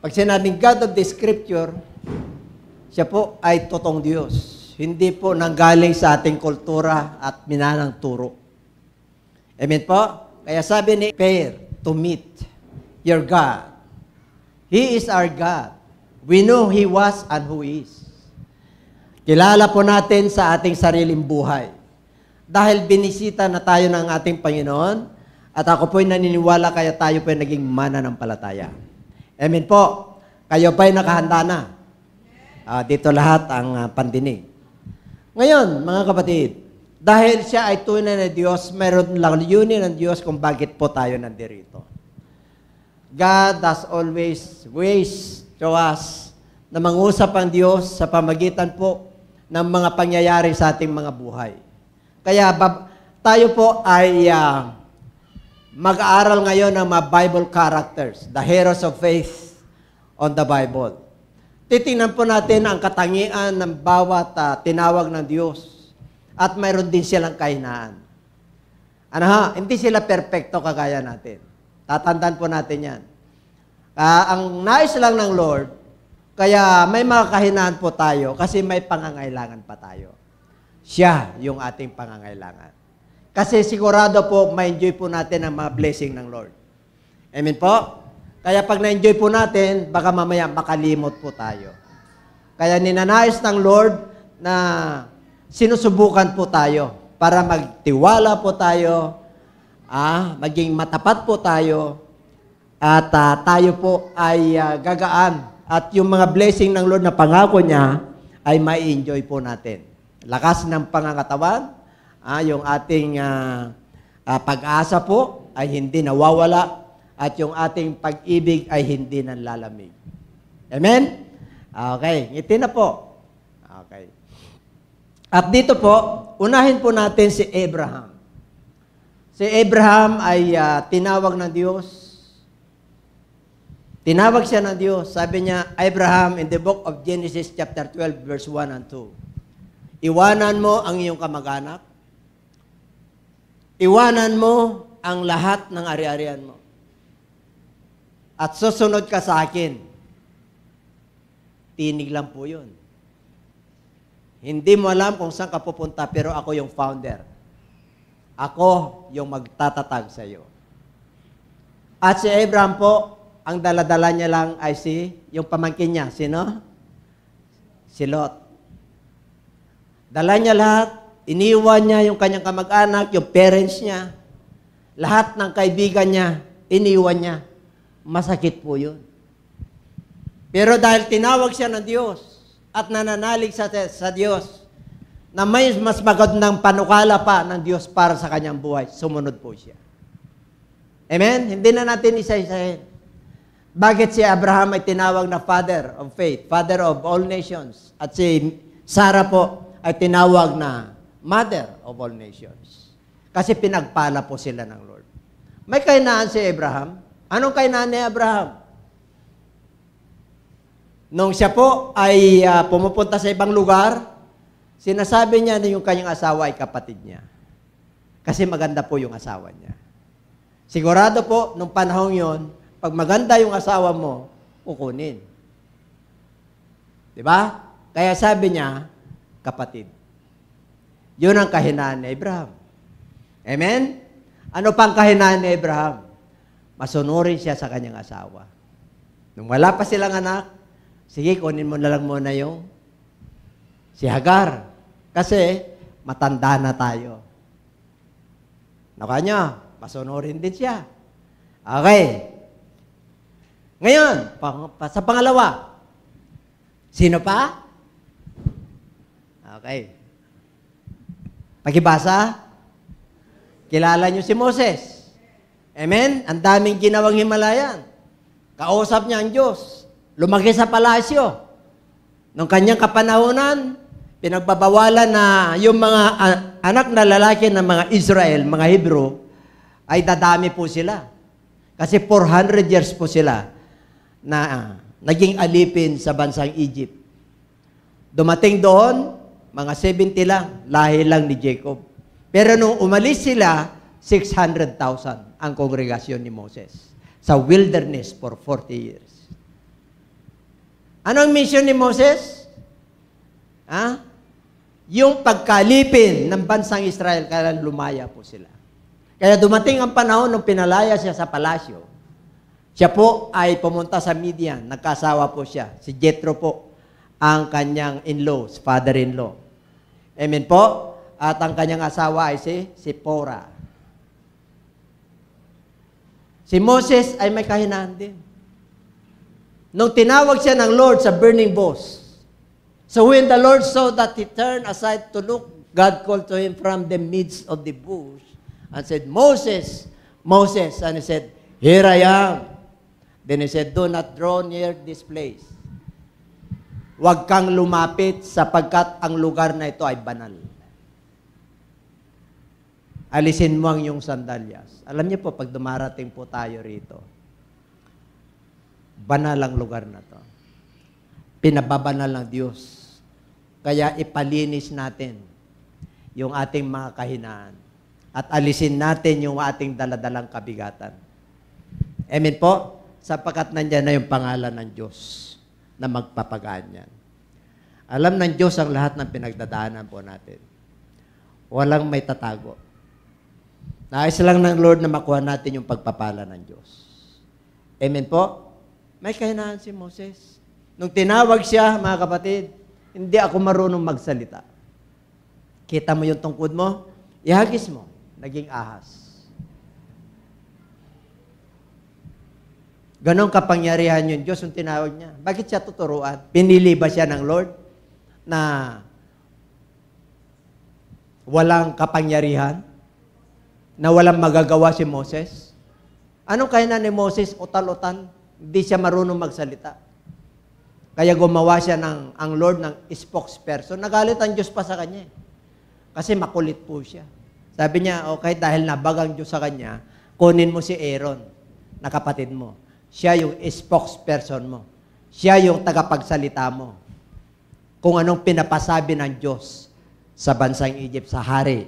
Pag sinabing God of the Scripture, siya po ay totoong Diyos. Hindi po nanggaling sa ating kultura at minanang turo. Amen po? Kaya sabi ni Pair, to meet your God. He is our God. We know He was and who is. Kilala po natin sa ating sariling buhay. Dahil binisita na tayo ng ating Panginoon, at ako po'y naniniwala kaya tayo po'y naging mananampalataya. Amen po. Kayo ba'y nakahanda na? Dito lahat ang pandinig. Ngayon, mga kapatid, dahil siya ay tunay na Diyos, mayroon lang union ng Diyos kung bakit po tayo nandirito. God has always ways to us na mangusap ang Diyos sa pamagitan po ng mga pangyayari sa ating mga buhay. Kaya tayo po ay mag-aaral ngayon ng mga Bible characters, the heroes of faith on the Bible. Titingnan po natin ang katangian ng bawat tinawag ng Diyos at mayroon din silang kahinaan. Hindi sila perpekto kagaya natin. Tatandaan po natin yan. Ang nais lang ng Lord, kaya may mga kahinaan po tayo kasi may pangangailangan pa tayo. Siya yung ating pangangailangan. Kasi sigurado po, ma-enjoy po natin ang mga blessing ng Lord. Amen po? Kaya pag na-enjoy po natin, baka mamaya makalimot po tayo. Kaya ninanais ng Lord na sinusubukan po tayo para magtiwala po tayo, maging matapat po tayo, at tayo po ay gagaan. At yung mga blessing ng Lord na pangako niya ay ma-enjoy po natin. Lakas ng pangangatawan, yung ating pag-asa po ay hindi nawawala at yung ating pag-ibig ay hindi nanlalamig. Amen? Okay, ngiti na po. Okay. At dito po, unahin po natin si Abraham. Si Abraham ay tinawag ng Diyos. Tinawag siya ng Diyos. Sabi niya, Abraham, in the book of Genesis chapter 12, verse 1 and 2, iwanan mo ang iyong kamag-anak. Iwanan mo ang lahat ng ari-arian mo. At susunod ka sa akin. Tinig lang po yun. Hindi mo alam kung saan ka pupunta, pero ako yung founder. Ako yung magtatatag sa iyo. At si Abraham po, ang daladala niya lang ay yung pamangkin niya. Sino? Si Lot. Dala niya lahat. Iniwan niya yung kanyang kamag-anak, yung parents niya, lahat ng kaibigan niya, iniwan niya. Masakit po yun. Pero dahil tinawag siya ng Diyos at nananalig sa Diyos na may mas magandang panukala pa ng Diyos para sa kanyang buhay, sumunod po siya. Amen? Hindi na natin isa-isahin. Bakit si Abraham ay tinawag na father of faith, father of all nations, at si Sarah po ay tinawag na mother of all nations. Kasi pinagpala po sila ng Lord. May kahinaan si Abraham. Anong kahinaan ni Abraham? Nung siya po ay pumupunta sa ibang lugar, sinasabi niya na yung kanyang asawa ay kapatid niya. Kasi maganda po yung asawa niya. Sigurado po, nung panahon yon, pag maganda yung asawa mo, kukunin. Diba? Kaya sabi niya, kapatid. Yun ang kahinaan ni Abraham. Amen? Ano pang kahinaan ni Abraham? Masunurin siya sa kanyang asawa. Nung wala pa silang anak, sige, kunin mo na lang muna yung si Hagar. Kasi matanda na tayo. Nakanya, masunurin din siya. Okay. Ngayon, sa pangalawa, sino pa? Okay. Pakibasa, kilala niyo si Moses. Amen? Ang daming ginawang himalayan. Kausap niya ang Diyos. Lumaki sa palasyo. Nung kanyang kapanahunan, pinagbabawalan na yung mga anak na lalaki ng mga Israel, mga Hebrew, ay dadami po sila. Kasi 400 years po sila na naging alipin sa bansang Egypt. Dumating doon, mga 70 lang, lahi lang ni Jacob. Pero nung umalis sila, 600,000 ang kongregasyon ni Moses sa wilderness for 40 years. Anong mission ni Moses? Yung pagkalipin ng bansang Israel, kaya lumaya po sila. Kaya dumating ang panahon nung pinalaya siya sa palasyo. Siya po ay pumunta sa Midian, nagkasawa po siya. Si Jethro po, ang kanyang in-law, father-in-law. Amen po? At ang kanyang asawa ay si Zipporah. Si Moses ay may kahinaan din. Nung tinawag siya ng Lord sa burning bush, so when the Lord saw that he turned aside to look, God called to him from the midst of the bush and said, Moses, Moses. And he said, here I am. Then he said, do not draw near this place. Huwag kang lumapit sapagkat ang lugar na ito ay banal. Alisin mo ang iyong sandalyas. Alam niyo po, pag dumarating po tayo rito, banal ang lugar na to. Pinababanal ng Diyos. Kaya ipalinis natin yung ating mga kahinaan at alisin natin yung ating daladalang kabigatan. Amen po? Sapagkat nandyan na yung pangalan ng Diyos na magpapagaan yan. Alam ng Diyos ang lahat ng pinagdadaanan po natin. Walang may tatago. Nais lang ng Lord na makuha natin yung pagpapala ng Diyos. Amen po? May kahinaan si Moses. Nung tinawag siya, mga kapatid, hindi ako marunong magsalita. Kita mo yung tungkod mo, ihagis mo, naging ahas. Ganon kapangyarihan yung Diyos yung tinawag niya. Bakit siya tuturuan? Pinili ba siya ng Lord na walang kapangyarihan? Na walang magagawa si Moses? Anong kahinaan ni Moses? Utal-utan. Hindi siya marunong magsalita. Kaya gumawa siya ang Lord ng spokesperson. Nagalit ang Diyos pa sa kanya. Kasi makulit po siya. Sabi niya, okay, dahil nabagang Diyos sa kanya, kunin mo si Aaron na kapatid mo. Siya yung spokesperson mo. Siya yung tagapagsalita mo. Kung anong pinapasabi ng Diyos sa bansang Egypt, sa hari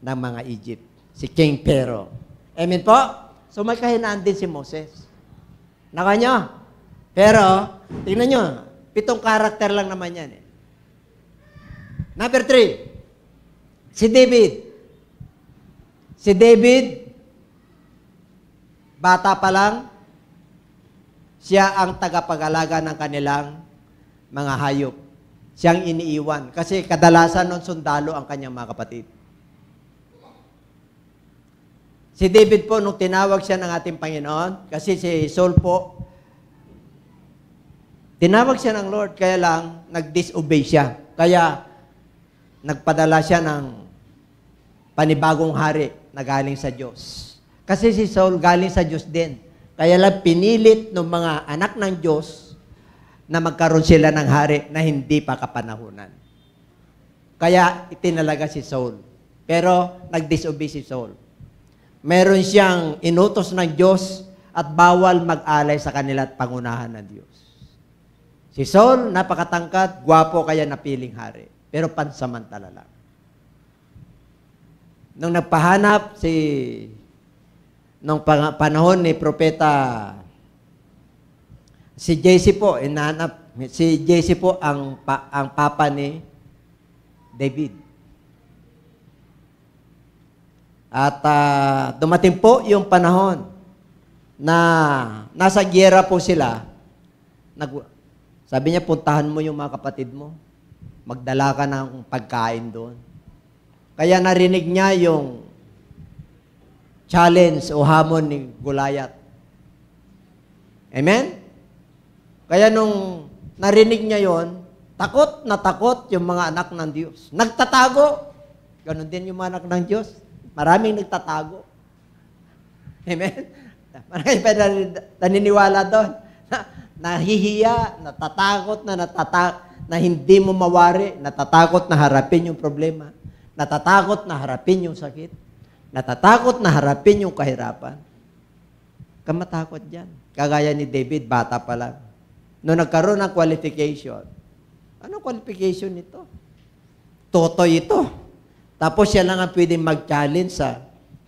ng mga Egypt. Si King Pharaoh. Amen po? So may kahinaan din si Moses. Naka nyo? Pero, tingnan nyo, 7 karakter lang naman yan. Number 3, si David. Si David, bata pa lang, siya ang tagapag-alaga ng kanilang mga hayop. Siyang iniiwan. Kasi kadalasan ng sundalo ang kanyang mga kapatid. Si David po, nung tinawag siya ng ating Panginoon, kasi si Saul po, tinawag siya ng Lord, kaya lang, nag-disobey siya. Kaya, nagpadala siya ng panibagong hari na galing sa Diyos. Kasi si Saul galing sa Diyos din. Kaya lang, pinilit ng mga anak ng Diyos na magkaroon sila ng hari na hindi pa kapanahunan. Kaya, itinalaga si Saul. Pero, nag-disobey si Saul. Meron siyang inutos ng Diyos at bawal mag-alay sa kanila at pangunahan ng Diyos. Si Saul, napakatangkad, gwapo kaya napiling hari. Pero pansamantala lang. Nung nagpahanap nung panahon ni Propeta, si Jesse po, si Jesse po ang papa ni David. At dumating po yung panahon na nasa giyera po sila. Sabi niya, puntahan mo yung mga kapatid mo. Magdala ka ng pagkain doon. Kaya narinig niya yung challenge o hamon ni Goliath. Amen? Kaya nung narinig niya yon, takot na takot yung mga anak ng Diyos. Nagtatago. Ganon din yung mga anak ng Diyos. Maraming nagtatago. Amen? Maraming pa naniniwala doon. Nahihiya, natatakot na hindi mo mawari, natatakot na harapin yung problema, natatakot na harapin yung sakit, natatakot na harapin yung kahirapan. Kamatakot dyan. Kagaya ni David, bata pa lang. Noong nagkaroon ng qualification, anong qualification nito? Totoy ito. Tapos siya lang ang pwedeng mag-challenge sa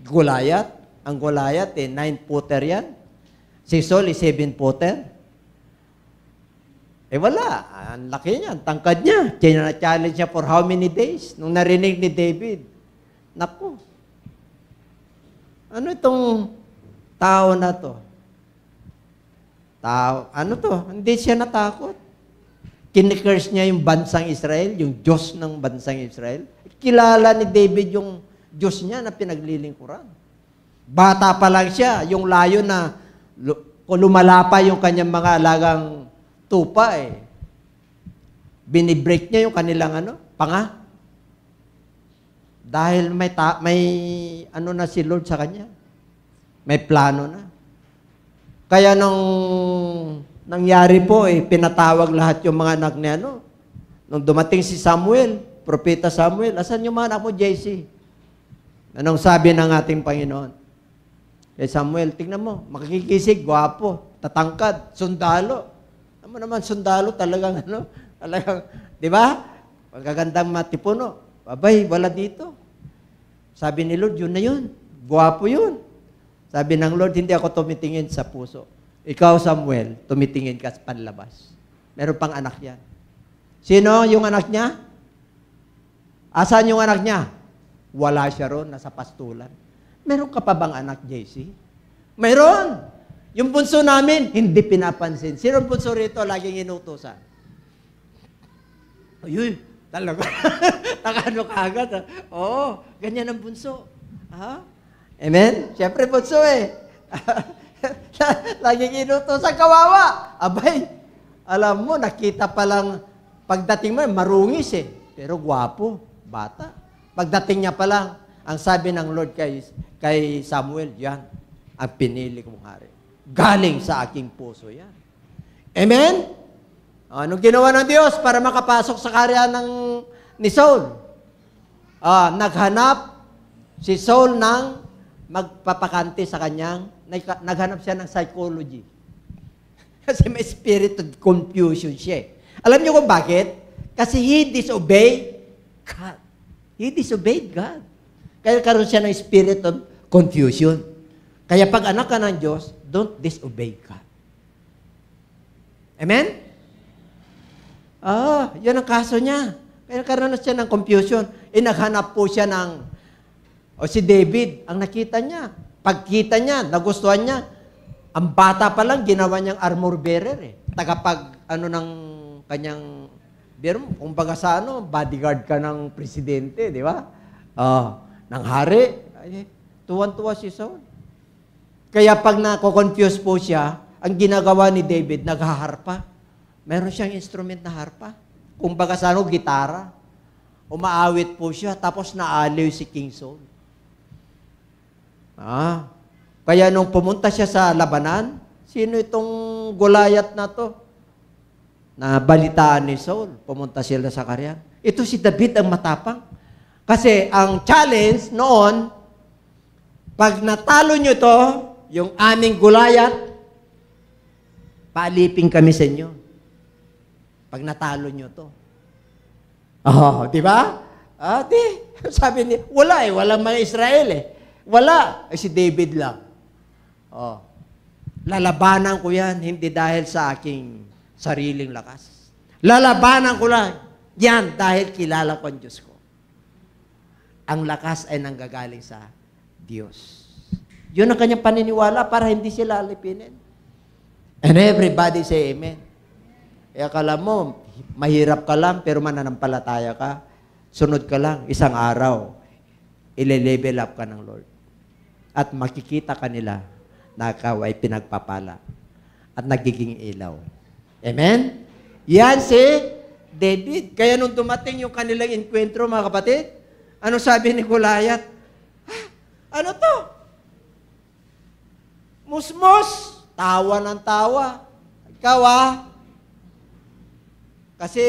Goliath. Ang Goliath, 9-footer yan. Si Saul, 7-footer. Wala. Ang laki niya, ang tangkad niya. Challenge niya for how many days? Nung narinig ni David, naku, ano itong tao na to? Ano to? Hindi siya natakot. Kinikurse niya yung bansang Israel, yung Diyos ng bansang Israel. Kilala ni David yung Diyos niya na pinaglilingkuran. Bata pa lang siya, yung layo na lumalapa yung kanyang mga alagang tupa binibreak niya yung kanilang panga. Dahil may ano na si Lord sa kanya. May plano na. Kaya nung nangyari po, pinatawag lahat yung mga anak ni Nung dumating si Samuel, Propeta Samuel, asan yung mga anak mo, JC? Anong sabi ng ating Panginoon? Kay Samuel, tingnan mo, makikisig, gwapo, tatangkad, sundalo. Ano naman, sundalo talagang talagang, di ba? Magagandang matipuno. Abay, wala dito. Sabi ni Lord, yun na yun. Gwapo yun. Sabi ng Lord, hindi ako tumitingin sa puso. Ikaw, Samuel, tumitingin ka sa panlabas. Meron pang anak yan. Sino yung anak niya? Asan yung anak niya? Wala siya ron, nasa pastulan. Meron ka pa bang anak, JC? Meron! Yung bunso namin, hindi pinapansin. Sino bunso rito, laging inutusan? Ayun, talaga. Takano ka agad. Oo, ganyan ang bunso. Ha? Amen? Siyempre, bunso Laging inutusan, kawawa. Abay, alam mo, nakita pa lang, pagdating mo, marungis Pero gwapo, bata. Pagdating niya pa lang, ang sabi ng Lord kay Samuel, yan, ang pinili kong hari. Galing sa aking puso yan. Amen? Anong ginawa ng Diyos para makapasok sa karya ni Saul? Naghanap si Saul ng magpapakante sa kanyang, naghanap siya ng psychology. Kasi may spirit of confusion siya. Alam niyo kung bakit? Kasi he disobeyed God. He disobeyed God. Kaya karoon siya ng spirit of confusion. Kaya pag anak ka ng Diyos, don't disobey God. Amen? Yun ang kaso niya. Kaya karoon siya ng confusion. Naghanap po siya si David, ang nakita niya. Pagkita niya, nagustuhan niya, ang bata pa lang, ginawa niyang armor bearer Tagapag, ng kanyang, kung baga sa bodyguard ka ng presidente, di ba? Ng hari. Tuwan-tuwa si Saul. Kaya pag nako-confuse po siya, ang ginagawa ni David, naghaharpa. Meron siyang instrument na harpa. Kung baga sa gitara. Umaawit po siya, tapos naaliw si King Saul. Kaya nung pumunta siya sa labanan, sino itong Goliath na to? Na balitaan ni Saul, pumunta sila sa karyan. Ito si David ang matapang. Kasi ang challenge noon, pag natalo nyo to, yung aming Goliath, paalipin kami sa inyo. Pag natalo nyo to. Di ba? Sabi niya, walang mga Israel Wala. Si David lang. Lalabanan ko yan, hindi dahil sa aking sariling lakas. Lalabanan ko lang yan dahil kilala ko ang Diyos ko. Ang lakas ay nanggagaling sa Diyos. Yun ang kanyang paniniwala para hindi sila alipinin. And everybody say amen. Akala mo, mahirap ka lang pero mananampalataya ka. Sunod ka lang, isang araw, ile-level up ka ng Lord. At makikita ka nila na ikaw ay pinagpapala at nagiging ilaw. Amen? Yan si David. Kaya nung dumating yung kanilang enkwentro, mga kapatid, ano sabi ni Goliath? Ano to? Musmos. Tawa ng tawa. Ikaw Kasi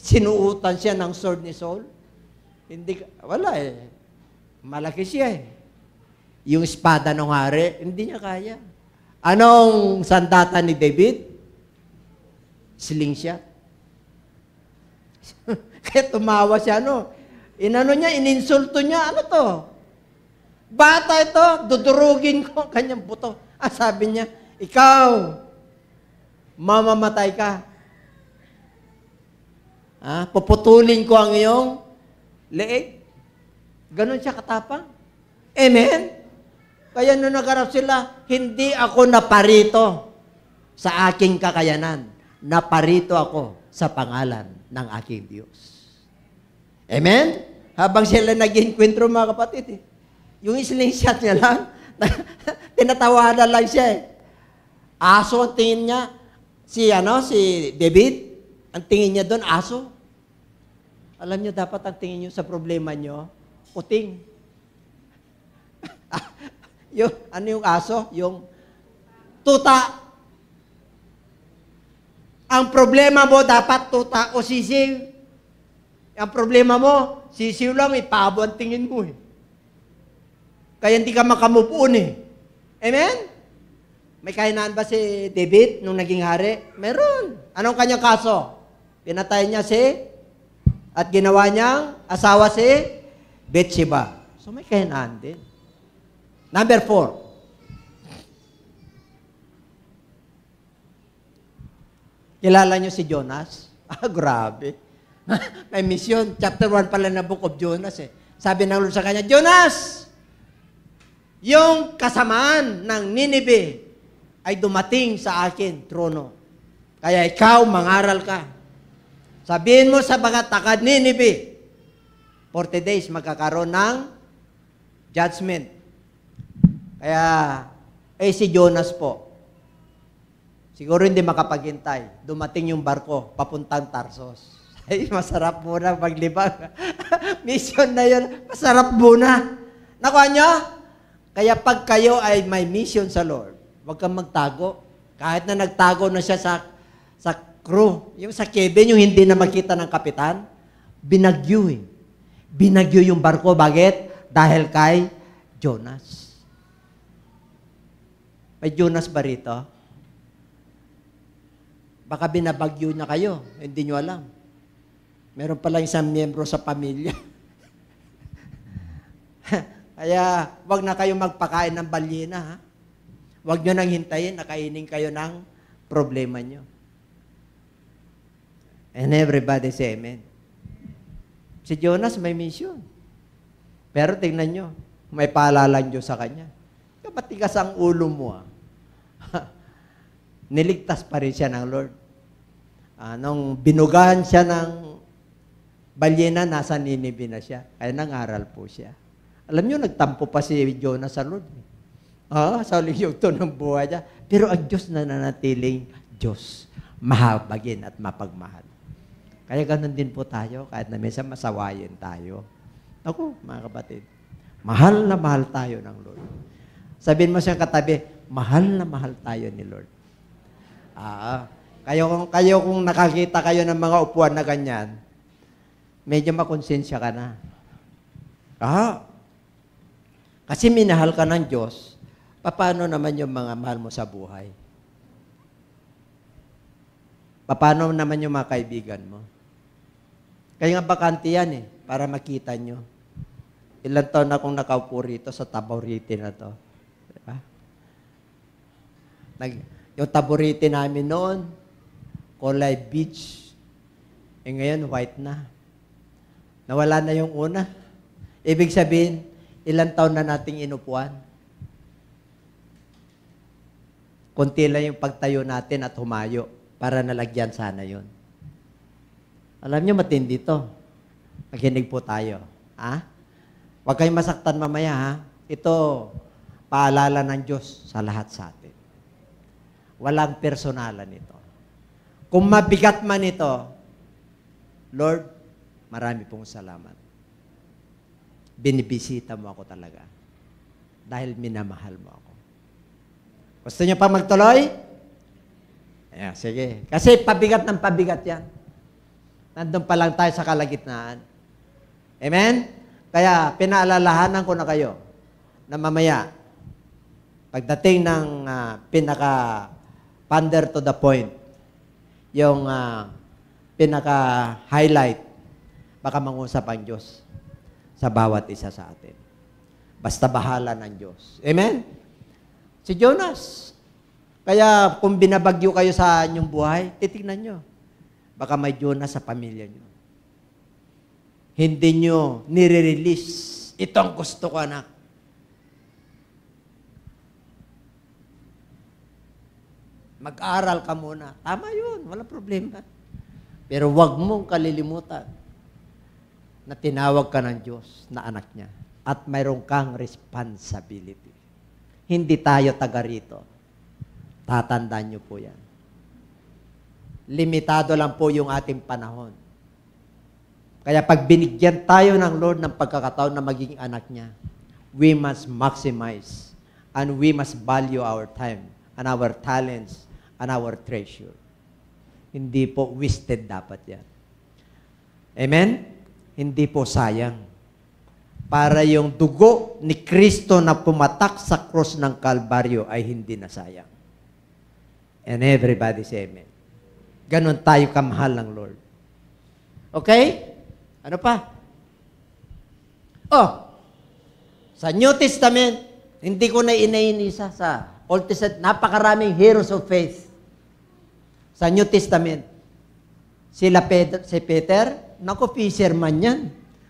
sinuutan siya ng sword ni Saul. Wala Malaki siya Yung espada ng hari, hindi niya kaya. Anong sandata ni David? Slingshot. Kaya tumawa siya, ininsulto niya, ano to? Bata ito, dudurugin ko kanyang buto. Sabi niya, ikaw, mamamatay ka. Puputulin ko ang iyong leeg. Ganon siya katapang. Amen? Kaya nung nagharap sila, hindi ako naparito sa aking kakayanan. Naparito ako sa pangalan ng aking Diyos. Amen? Habang sila nag-enkwentro, mga kapatid, yung slingshot niya lang, tinatawanan lang siya eh. Aso ang tingin niya, si David, ang tingin niya doon, aso. Alam niyo, dapat ang tingin niyo sa problema niyo, uting. Ano yung aso? Yung tuta. Ang problema mo, dapat tuta o sisiw. Ang problema mo, sisiw lang, may pabo ang tingin mo eh. Kaya hindi ka makamove on eh. Amen? May kahinaan ba si David nung naging hari? Meron. Anong kanyang kaso? Pinatay niya at ginawa niyang asawa si Bathsheba. So may kahinaan din. Number 4. Kilala niyo si Jonas? Grabe. May mission. Chapter 1 pala na book of Jonas eh. Sabi ng Lord sa kanya, Jonas, yung kasamaan ng Nineveh ay dumating sa akin, trono. Kaya ikaw, mangaral ka. Sabihin mo sa mga takad Nineveh, 40 days magkakaroon ng judgment. Kaya, si Jonas po, siguro hindi makapaghintay. Dumating yung barko, papuntang Tarsos. Ay, masarap muna maglibang. Mission na yun, masarap muna. Nakuha nyo? Kaya pag kayo ay may mission sa Lord, huwag kang magtago. Kahit na nagtago na siya sa crew, yung sa cabin, yung hindi na makita ng kapitan, binagyo eh. Binagyo yung barko. Bakit? Dahil kay Jonas. May Jonas ba rito? Baka binabagyo na kayo. Hindi nyo alam. Meron pala isang miyembro sa pamilya. Kaya, wag na kayo magpakain ng balyena, ha? Wag nyo nang hintayin, nakainin kayo ng problema nyo. And everybody say amen. Si Jonas may mission. Pero tingnan nyo, may paalalang Diyos sa kanya. Kapatigas ang ulo mo, ha? Niligtas pa rin siya ng Lord. Nung binugahan siya ng balyena, nasa Nineveh na siya. Kaya nangaral po siya. Alam nyo, nagtampo pa si Jonas sa Lord. Sa liyugto ng buhay niya. Pero ang Diyos na nanatiling Diyos, mahabagin at mapagmahal. Kaya ganun din po tayo, kahit na minsan masawayin tayo. Ako, mga kapatid, mahal na mahal tayo ng Lord. Sabihin mo siyang katabi, mahal na mahal tayo ni Lord. Kayo kung nakakita kayo ng mga upuan na ganyan, medyo makonsensya ka na. Kasi minahal ka ng Diyos, paano naman yung mga mahal mo sa buhay? Paano naman yung mga kaibigan mo? Kaya nga bakante yan para makita nyo. Ilang taon na akong nakaupo rito sa Taborite na to. Diba? Yung Taborite namin noon, kulay beach. Ngayon, white na. Nawala na yung una. Ibig sabihin, ilang taon na nating inupuan. Kunti lang yung pagtayo natin at humayo para nalagyan sana yun. Alam nyo, matindi to. Makinig po tayo. Huwag kayong masaktan mamaya, ha? Ito, paalala ng Diyos sa lahat sa atin. Walang personalan ito. Kung mabigat man ito, Lord, marami pong salamat. Binibisita mo ako talaga. Dahil minamahal mo ako. Gusto niyo pa magtuloy? Sige. Kasi pabigat ng pabigat yan. Nandun pa lang tayo sa kalagitnaan. Amen? Kaya pinaalalahanan ko na kayo na mamaya, pagdating ng pinaka-pander to the point, yung pinaka-highlight, baka mangusap ang Diyos sa bawat isa sa atin. Basta bahala ng Diyos. Amen? Si Jonas, Kaya kung binabagyo kayo sa inyong buhay, titignan nyo. Baka may Jonah sa pamilya nyo. Hindi nyo nire-release. Ito ang gusto ko, anak. Mag-aral ka muna. Tama yun, wala problema. Pero wag mong kalilimutan na tinawag ka ng Diyos na anak niya at mayroon kang responsibility. Hindi tayo taga rito. Tatandaan niyo po yan. Limitado lang po yung ating panahon. Kaya pag binigyan tayo ng Lord ng pagkakataon na maging anak niya, we must maximize and we must value our time and our talents and our treasure. Hindi po wasted dapat yan. Amen? Hindi po sayang. Para yung dugo ni Kristo na pumatak sa cross ng Kalbaryo ay hindi na sayang. And everybody say amen. Ganon tayo kamahal ng Lord. Okay? Ano pa? Sa New Testament, hindi ko na inainisa sa Old Testament, napakaraming heroes of faith. Sa New Testament, si Peter, naku, fisherman yan.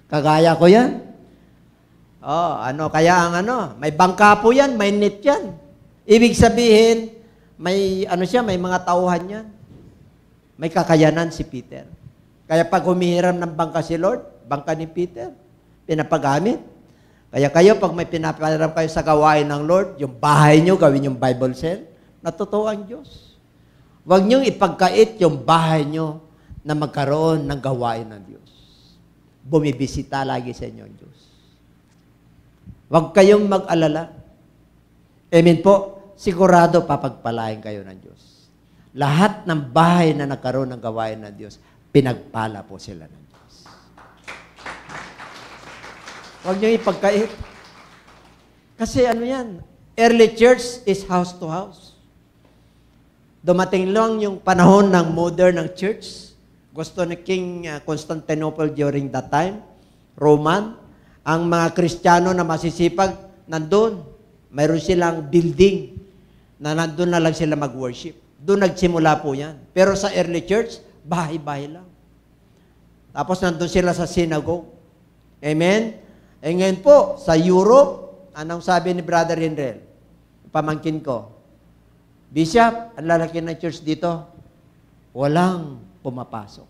Kagaya ko yan. Kaya may bangka po yan, may net yan. Ibig sabihin, may mga tauhan yan. May kakayanan si Peter. Kaya pag humihiram ng bangka si Lord, bangka ni Peter, pinapagamit. Kaya kayo, pag may pinapahiram kayo sa gawain ng Lord, yung bahay nyo, gawin yung Bible cell, natutuwa ang Diyos. Huwag niyong ipagkait yung bahay nyo na magkaroon ng gawain ng Diyos. Bumibisita lagi sa inyo ang Diyos. Huwag kayong mag-alala. Amen po. Sigurado papagpalain kayo ng Diyos. Lahat ng bahay na nagkaroon ng gawain ng Diyos, pinagpala po sila ng Diyos. Huwag niyong ipagkait. Kasi yan, early church is house to house. Dumating lang yung panahon ng modern ng church. Gusto ni King Constantinople during that time, Roman, ang mga Kristiyano na masisipag, nandun. Mayroon silang building na nandun na lang sila mag-worship. Doon nagsimula po yan. Pero sa early church, bahay-bahay lang. Tapos nandun sila sa synagogue. Amen? Ngayon po, sa Europe, anong sabi ni Brother Henrel? Pamangkin ko, Bishop, ang lalaki ng church dito, walang pumapasok.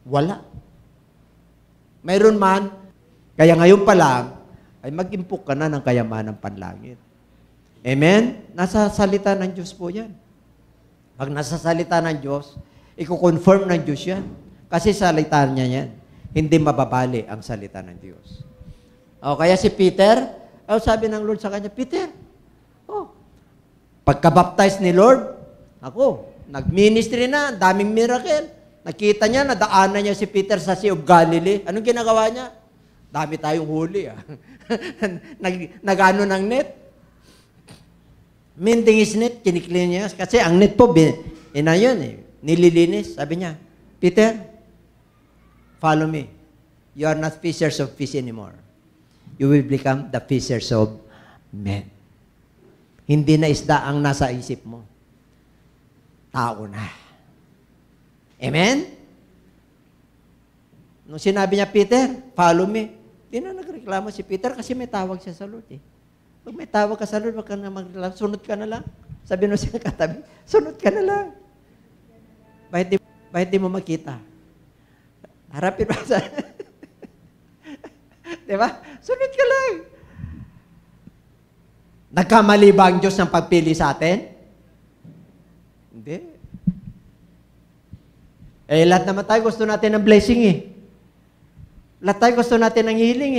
Wala. Mayroon man, kaya ngayon pa lang, ay mag-impok ka na ng kayamanan panlangit. Amen? Nasa salita ng Diyos po yan. Pag nasa salita ng Diyos, i-confirm ng Diyos yan. Kasi salita niya yan. Hindi mababali ang salita ng Diyos. Kaya si Peter, sabi ng Lord sa kanya, Peter, pagka-baptize ni Lord, nag-ministry na, daming miracle. Nakita niya, nadaanan niya si Peter sa Sea of Galilee. Anong ginagawa niya? Dami tayong huli. Nag-ano ng net? Mending is net, kiniklin niya. Kasi ang net po, nililinis. Sabi niya, Peter, follow me. You are not fishers of fish anymore. You will become the fishers of men. Hindi na isda ang nasa isip mo. Tao na. Amen? Nung sinabi niya, Peter, follow me, di na nagreklamo si Peter kasi may tawag siya sa Lord. Pag may tawag ka sa Lord, wag ka na magreklamo, sunod ka na lang. Sabi nung siya katabi, sunod ka na lang. Bakit di mo makita? Harapin pa sa... Diba? Sunod ka lang. Nagkamali ba ang Diyos ng pagpili sa atin? Hindi. Lahat naman tayo gusto natin ng blessing Lahat tayo gusto natin ng healing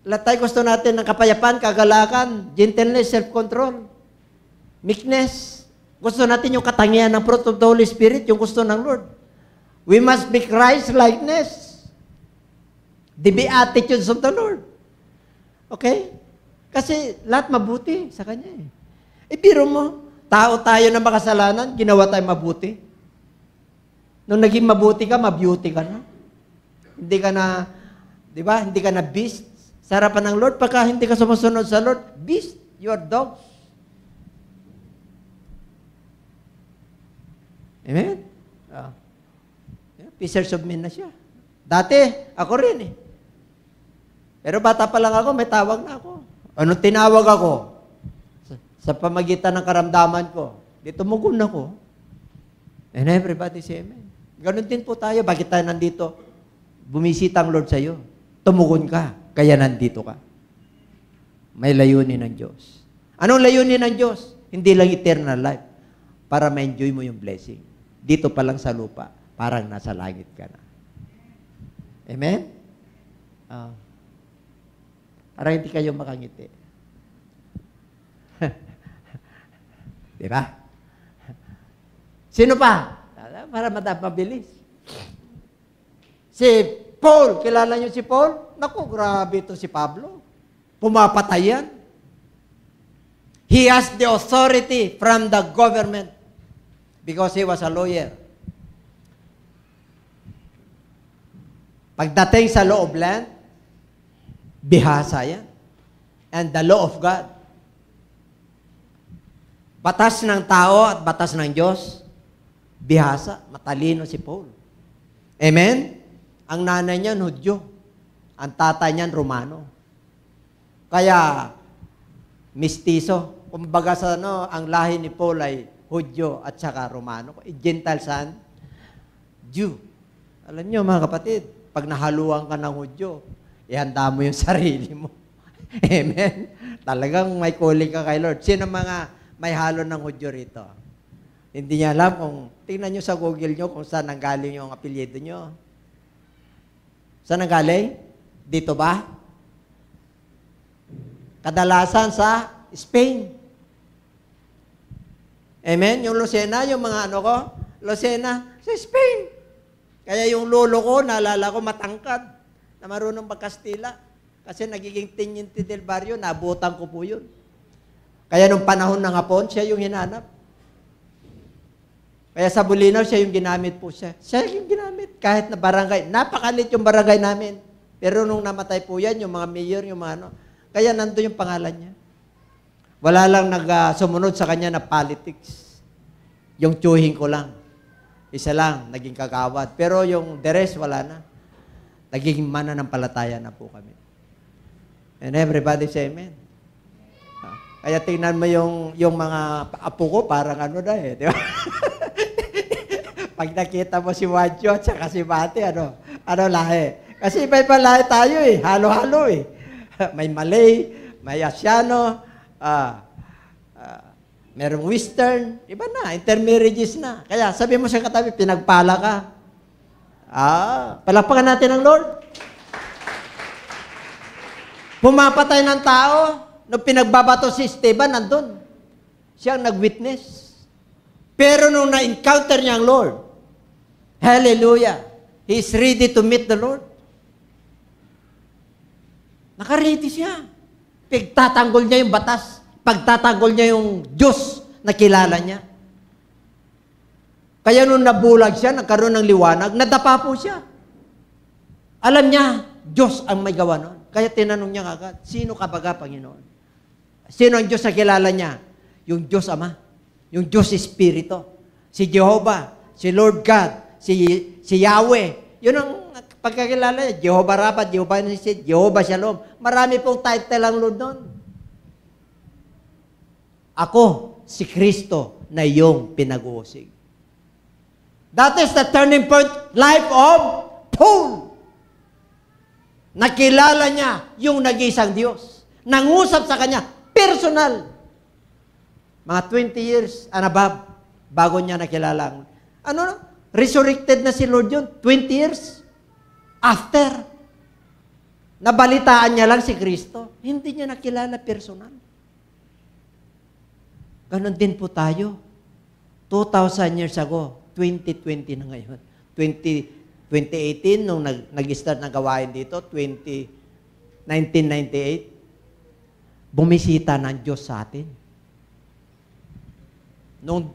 Lahat tayo gusto natin ng kapayapaan, kagalakan, gentleness, self-control, meekness. Gusto natin yung katangian ng fruit of the Holy Spirit, yung gusto ng Lord. We must be Christ-likeness. The beatitudes of the Lord. Okay? Kasi lahat mabuti sa Kanya biro mo, tao tayo na makasalanan, ginawa tayo mabuti. Nung naging mabuti ka, mabeauty ka na. Hindi ka na, di ba? Hindi ka na beast. Sa harapan ng Lord, pagka hindi ka sumusunod sa Lord, beast, you are dogs. Amen? Fishers of men na siya. Dati, ako rin eh. Pero bata pa lang ako, may tawag na ako. Anong tinawag ako? Sa pamagitan ng karamdaman ko. Di tumugon ako. And everybody say amen. Ganon din po tayo. Bakit tayo nandito? Bumisita ang Lord sa'yo. Tumugon ka. Kaya nandito ka. May layunin ng Diyos. Anong layunin ng Diyos? Hindi lang eternal life. Para ma-enjoy mo yung blessing. Dito pa lang sa lupa. Parang nasa langit ka na. Amen? Parang hindi kayo makangiti. Diba? Sino pa? Para mabilis. Si Paul, kilala niyo si Paul? Naku, grabe ito si Pablo. Pumapatay yan. He has the authority from the government because he was a lawyer. Pagdating sa law of land, bihasa yan. And the law of God. Batas ng tao at batas ng Diyos, bihasa, matalino si Paul. Amen? Ang nanay niyan, Hudyo. Ang tatay niyan, Romano. Kaya, mistiso. Kumbaga sa ang lahi ni Paul ay Hudyo at saka Romano. Gentile son, Jew. Alam niyo mga kapatid, pag nahaluan ka ng Hudyo, ihanda mo yung sarili mo. Amen? Talagang may calling ka kay Lord. Sino mga may halo ng Hudyo rito? Hindi niya alam kung, tingnan niyo sa Google niyo kung saan nanggaling yung apelyido niyo. Saan nanggaling? Dito ba? Kadalasan sa Spain. Amen? Yung Lucena, yung mga Lucena, sa Spain. Kaya yung lolo ko, naalala ko, matangkad, na marunong magkastila. Kasi nagiging Teniente del Barrio, nabutan ko po yun. Kaya nung panahon ng Hapon, siya yung hinanap. Kaya sa Bulinaw, siya yung ginamit po siya. Siya yung ginamit. Kahit na barangay, napakalit yung barangay namin. Pero nung namatay po yan, yung mga mayor, yung mga kaya nandun yung pangalan niya. Wala lang sumunod sa kanya na politics. Yung tsuhin ko lang. Isa lang, naging kagawad. Pero yung the rest, wala na. Naging mananampalataya na po kami. And everybody say amen. Kaya tingnan mo yung mga apo ko, parang di ba? Pag nakita mo si Wadjo at saka si Bati, ano lahi? Kasi iba-iba lahi tayo eh. Halo-halo eh. May Malay, may Asiano, merong Western, iba na, intermarriages na. Kaya sabi mo sa katabi, pinagpala ka. Palakpakan natin ang Lord. Pumapatay ng tao, nung pinagbabato si Esteban, nandun. Siya ang nag-witness. Pero nung na-encounter niya ang Lord, hallelujah, he's ready to meet the Lord. Naka-ready siya. Pagtatanggol niya yung batas. Pagtatanggol niya yung Diyos na kilala niya. Kaya nung nabulag siya, nagkaroon ng liwanag, nadapa po siya. Alam niya, Diyos ang may gawa noon. Kaya tinanong niya agad, sino ka baga, Panginoon? Sino ang Diyos na kilala niya? Yung Diyos Ama. Yung Diyos Espiritu. Si Jehovah, si Lord God, si Yahweh. Yun ang pagkakilala niya. Jehovah Rapha, Jehovah Nissi, Jehovah Shalom. Marami pong title ang Lord noon. Ako, si Kristo na iyong pinag-uusig. That is the turning point life of Paul. Nakilala niya yung nag-iisang Diyos. Nangusap sa kanya, personal. Mga 20 years and above, bago niya nakilala. Resurrected na si Lord yun. 20 years after. Nabalitaan niya lang si Kristo. Hindi niya nakilala personal. Ganon din po tayo. 2,000 years ago, 2020 na ngayon. 2018, nung nag-start na gawain dito, 1998, bumisita ng Diyos sa atin. Nung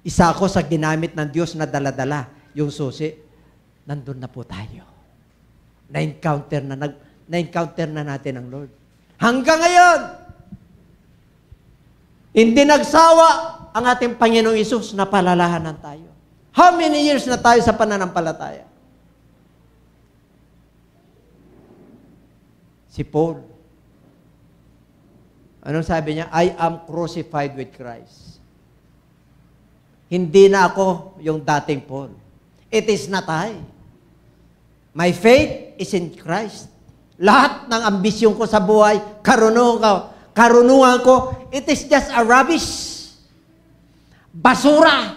isa ako sa ginamit ng Diyos na dala-dala, yung susi, nandun na po tayo. Na-encounter na natin ang Lord. Hanggang ngayon, hindi nagsawa ang ating Panginoong Isus na palalahanan tayo. How many years na tayo sa pananampalataya? Si Paul. Anong sabi niya? I am crucified with Christ. Hindi na ako yung dating Paul. It is not I. My faith is in Christ. Lahat ng ambisyon ko sa buhay, karunungan ko, it is just a rubbish. Basura.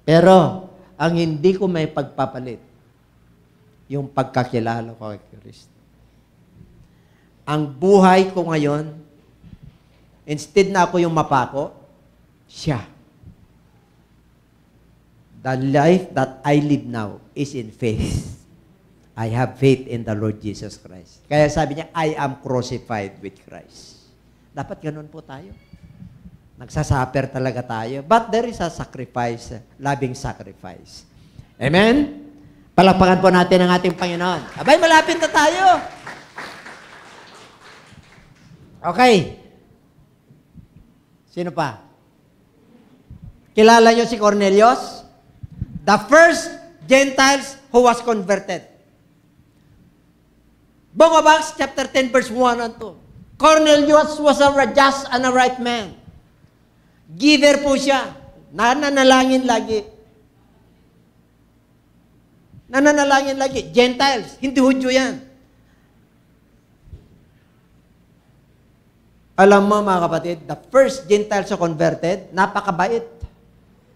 Pero, ang hindi ko may pagpapalit, yung pagkakilala ko kay Kristo. Ang buhay ko ngayon, instead na ako yung mapako, siya. The life that I live now is in faith. I have faith in the Lord Jesus Christ. Kaya sabi niya, I am crucified with Christ. Dapat ganun po tayo. Nagsasuffer talaga tayo. But there is a sacrifice, loving sacrifice. Amen? Palakpakan po natin ang ating Panginoon. Abay, malapit na tayo. Okay. Sino pa? Kilala niyo si Cornelius? The first Gentiles who was converted. Book of Acts, chapter 10, verse 1 and 2. Cornelius was a just and a right man. Giver po siya. Nananalangin lagi. Nananalangin lagi. Gentiles, hindi Hudyo yan. Alam mo mga kapatid, the first Gentiles who converted, napakabait.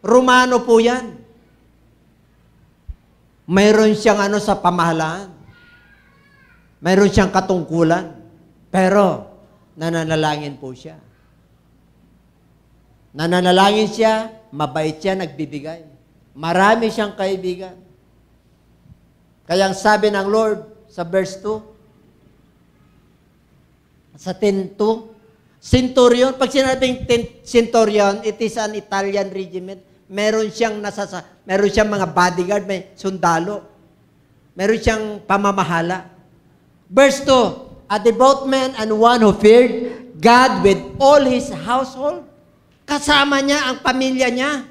Romano po yan. Mayroon siyang sa pamahalaan. Mayroon siyang katungkulan. Pero, nananalangin po siya. Nananalangin siya, mabait siya, nagbibigay. Marami siyang kaibigan. Kaya ang sabi ng Lord sa verse 2, sa 10:2, centurion, pag sinabing centurion, it is an Italian regiment. Meron siyang mga bodyguard, may sundalo. Meron siyang pamamahala. Verse 2, a devout man and one who feared God with all his household. Kasama niya ang pamilya niya.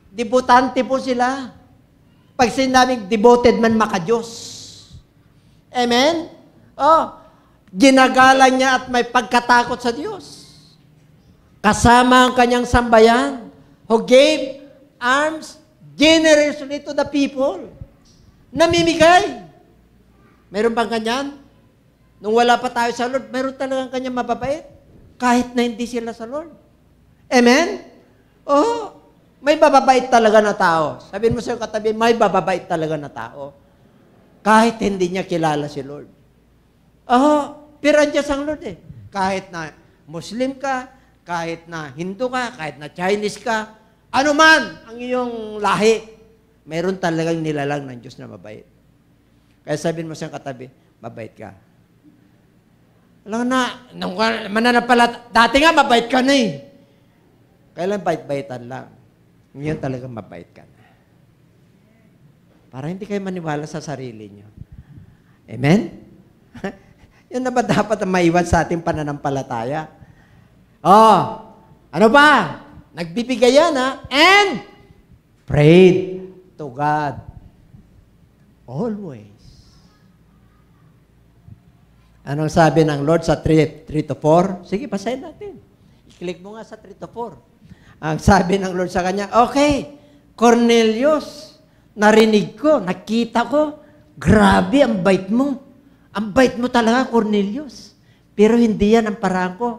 Debutante po sila. Pag sinabing devoted man maka-Diyos. Amen? Ginagalang niya at may pagkatakot sa Diyos. Kasama ang kanyang sambayan who gave alms generously to the people. Namimigay. Meron bang ganyan? Nung wala pa tayo sa Lord, meron talagang kanyang mababait. Kahit na hindi sila sa Lord. Amen? May bababait talaga na tao. Sabihin mo sa katabi, may bababait talaga na tao. Kahit hindi niya kilala si Lord. Pero andiyan ang Lord eh. Kahit na Muslim ka, kahit na Hindu ka, kahit na Chinese ka, ano man ang iyong lahi, meron talagang nilalang ng Diyos na mabait. Kaya sabihin mo sa katabi, mabait ka. Alam na, dati nga mabait ka na eh. Kailan bait-baitan lang. Ngayon talaga mabait ka na. Para hindi kayo maniwala sa sarili nyo. Amen? Yun na ba dapat ang maiwan sa ating pananampalataya? Ano ba? Nagbibigay yan, and prayed to God. Always. Anong sabi ng Lord sa 3-4? Sige, basahin natin. I-click mo nga sa 3-4. Ang sabi ng Lord sa kanya, okay, Cornelius, narinig ko, nakita ko, grabe, ang bait mo. Ang bait mo talaga, Cornelius. Pero hindi yan ang parang ko.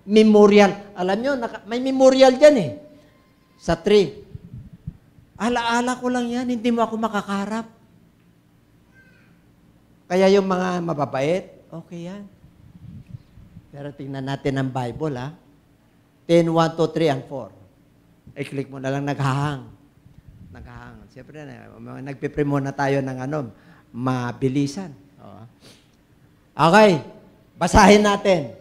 Memorial. Alam nyo, may memorial dyan eh. Sa 3. Alaala ko lang yan, hindi mo ako makakarap. Kaya yung mga mababait, okay yan. Pero tingnan natin ang Bible, 10, 1, 2, 3, and 4. I-click mo na lang, naghahang. Siyempre, nagpipre muna tayo ng mabilisan. Okay, basahin natin.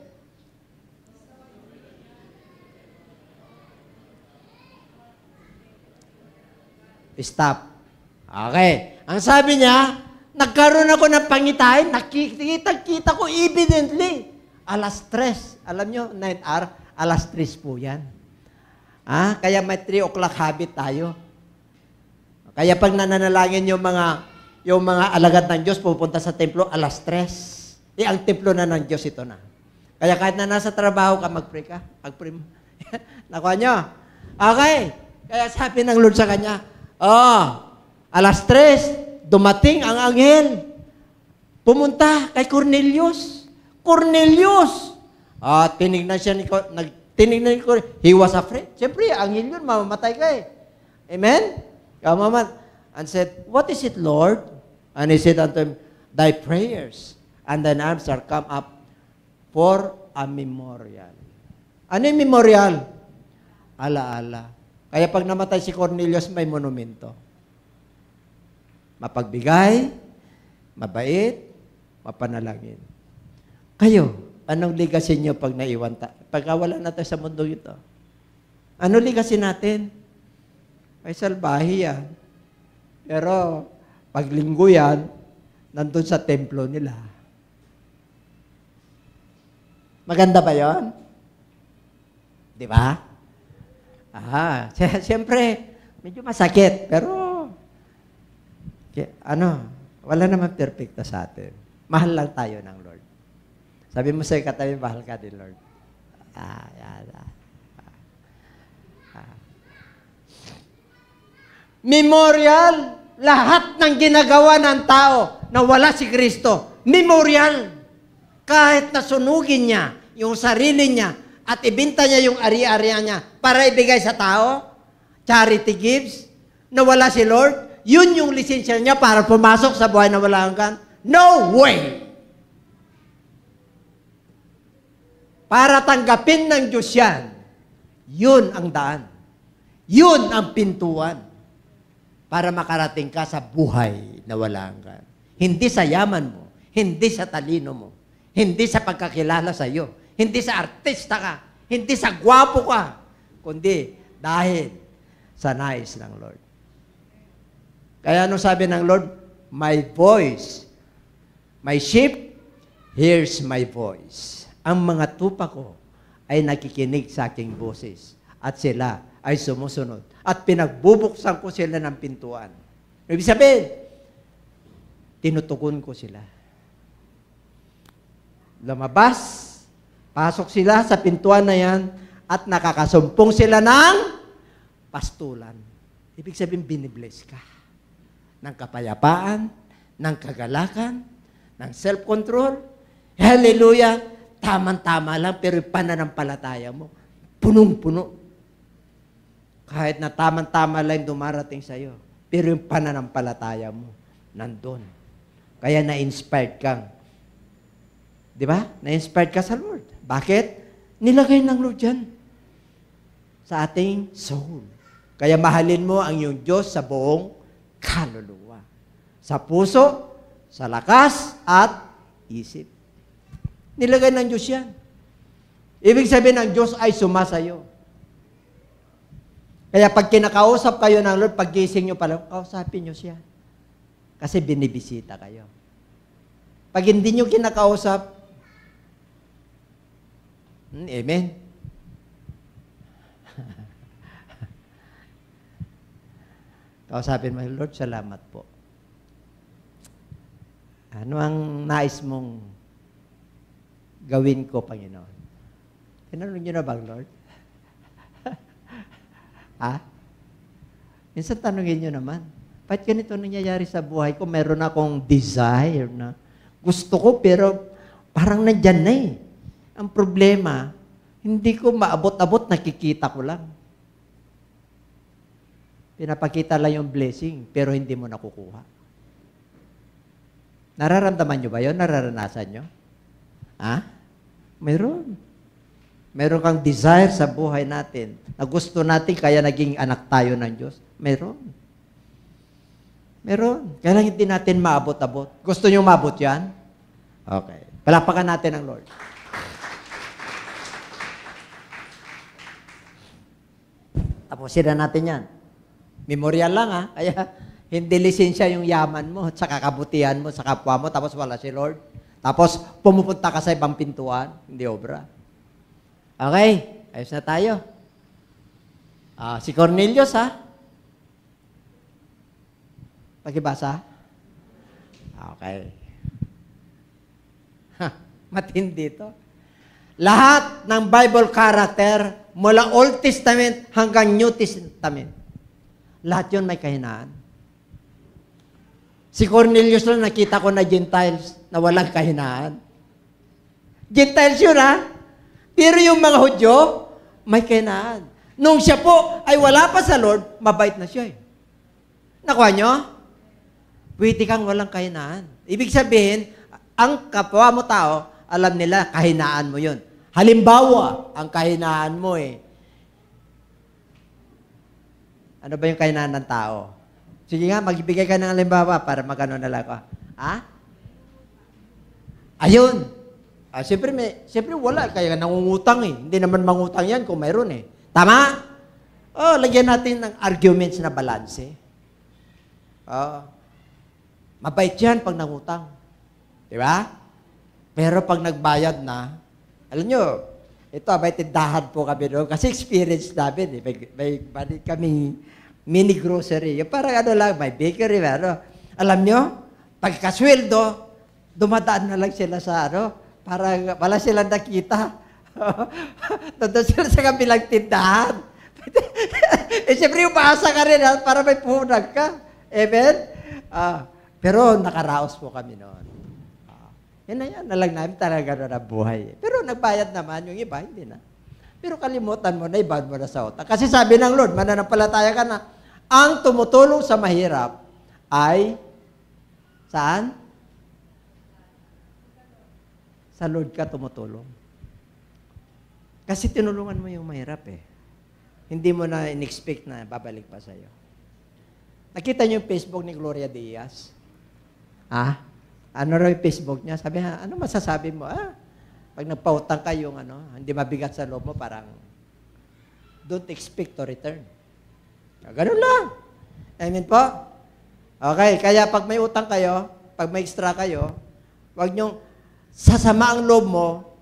Stop. Okay. Ang sabi niya, nagkaroon ako ng pangitain, nakikita ko evidently. Alas 3. Alam nyo, 9 hour, alas 3 po yan. Kaya may 3 o'clock habit tayo. Kaya pag nananalangin yung mga alagad ng Diyos, pupunta sa templo alas 3. Ang templo na ng Diyos ito na. Kaya kahit na nasa trabaho ka, mag-pray ka. Mag-pray mo. Nakuha nyo? Okay. Kaya sabi ng Lord sa kanya, alas 3, dumating ang anghel. Pumunta kay Cornelius. Cornelius! Tinignan siya tinignan ni Cornelius. He was afraid. Siyempre, anghel yun, mamamatay ka eh. Amen? And said, what is it, Lord? And he said unto him, thy prayers and thine arms are come up for a memorial. Ano yung memorial? Alaala. Kaya pag namatay si Cornelius, may monumento. Mapagbigay, mabait, mapanalangin. Kayo, anong legacy nyo pag naiwan pagka wala na tayo sa mundo ito? Ano legacy natin? Ay salbahe yan. Pero pag linggo yan, nandun sa templo nila. Maganda ba yon? Di ba? Siyempre, medyo masakit, pero wala naman perfecto sa atin. Mahal lang tayo ng Lord. Sabi mo sa'yo katabi, mahal ka din, Lord. Memorial, lahat ng ginagawa ng tao na wala si Kristo, memorial. Kahit nasunugin niya yung sarili niya at ibinta niya yung ari-arian niya para ibigay sa tao, charity gives, na wala si Lord, yun yung lisensya niya para pumasok sa buhay na wala hanggan. No way! Para tanggapin ng Diyos yan, yun ang daan. Yun ang pintuan para makarating ka sa buhay na wala hanggan. Hindi sa yaman mo, hindi sa talino mo, hindi sa pagkakilala sa iyo, hindi sa artista ka, hindi sa gwapo ka, kundi dahil sa nais ng Lord. Kaya ano sabi ng Lord? My voice, my sheep hears my voice. Ang mga tupa ko ay nakikinig sa aking boses at sila ay sumusunod. At pinagbubuksan ko sila ng pintuan. Ibig sabihin, tinutugon ko sila. Lumabas, pasok sila sa pintuan na yan, at nakakasumpong sila ng pastulan. Ibig sabihin, binibless ka. Ng kapayapaan, ng kagalakan, ng self-control. Hallelujah! Tama-tama lang, pero yung pananampalataya mo, punong-puno. Kahit na tama-tama lang dumarating sa iyo, pero yung pananampalataya mo, nandun. Kaya na-inspired kang. Di ba? Na-inspired ka sa Lord. Bakit? Nilagay ng Lord yan sa ating soul. Kaya mahalin mo ang iyong Diyos sa buong kaluluwa. Sa puso, sa lakas, at isip. Nilagay ng Diyos yan. Ibig sabihin ng Diyos ay sumasayo. Kaya pag kinakausap kayo ng Lord, pag gising nyo pala, kausapin nyo siya. Kasi binibisita kayo. Pag hindi nyo kinakausap, amen. Kausapin mo, Lord, salamat po. Ano ang nais mong gawin ko, Panginoon? Tinanong nyo na bang, Lord? Minsan tanongin nyo naman, ba't ganito nangyayari sa buhay ko? Meron akong desire na gusto ko, pero parang nandyan na eh. Ang problema, hindi ko maabot-abot, nakikita ko lang. Pinapakita lang yung blessing, pero hindi mo nakukuha. Nararamdaman nyo ba yun? Nararanasan nyo? Meron. Meron kang desire sa buhay natin na gusto natin kaya naging anak tayo ng Diyos. Meron. Meron. Kaya lang hindi natin maabot-abot. Gusto nyo maabot yan? Okay. Palapakan natin ang Lord. Tapusin na natin yan. Memorial lang Kaya hindi lisensya yung yaman mo at sa kabutihan mo sa kapwa mo tapos wala si Lord. Tapos pumupunta ka sa ibang pintuan. Hindi obra. Okay, ayos na tayo. Si Cornelius, ha? Pakibasa? Okay. Matindi to. Lahat ng Bible character, mula Old Testament hanggang New Testament, lahat yun may kahinaan. Si Cornelius lang nakita ko na Gentiles na walang kahinaan. Gentiles yun, ha? Pero yung mga Hudyo, may kahinaan. Nung siya po ay wala pa sa Lord, mabait na siya. Nakuha nyo? Pwede kang walang kahinaan. Ibig sabihin, ang kapwa mo tao, alam nila, kahinaan mo yun. Halimbawa, ang kahinaan mo ano ba yung kahinaan ng tao? Sige nga, magbigay ka ng halimbawa para magano na lang ako. Ayun. Siyempre wala, kaya nangungutang Hindi naman mangutang yan kung mayroon Tama? Lagyan natin ng arguments na balanse. Mabait yan pag nangutang. Di ba? Pero pag nagbayad na, alam nyo, ito, may tindahan po kami doon. Kasi experience namin May kaming mini grocery. Yung parang lang, may bakery. Alam nyo, pagkasweldo, dumadaan na lang sila sa parang wala silang nakita. Doon sila sa kabilang tindahan. Siyempre, umaasa ka rin para may punag ka. Amen? Pero nakaraos po kami noon. Yan na lang namin talaga na buhay. Pero nagbayad naman, yung iba, hindi na. Pero kalimutan mo na, ibad mo na sa utak. Kasi sabi ng Lord, mananampalataya ka na, ang tumutulong sa mahirap ay, saan? Sa Lord ka tumutulong. Kasi tinulungan mo yung mahirap Hindi mo na in-expect na babalik pa sa'yo. Nakita niyo yung Facebook ni Gloria Diaz? Ano raw yung Facebook niya? Sabi ano masasabi mo? Pag nagpautang ka yung hindi mabigat sa loob mo, parang don't expect to return. Ganun lang. Amen po? Okay, kaya pag may utang kayo, pag may extra kayo, wag niyong sasama ang loob mo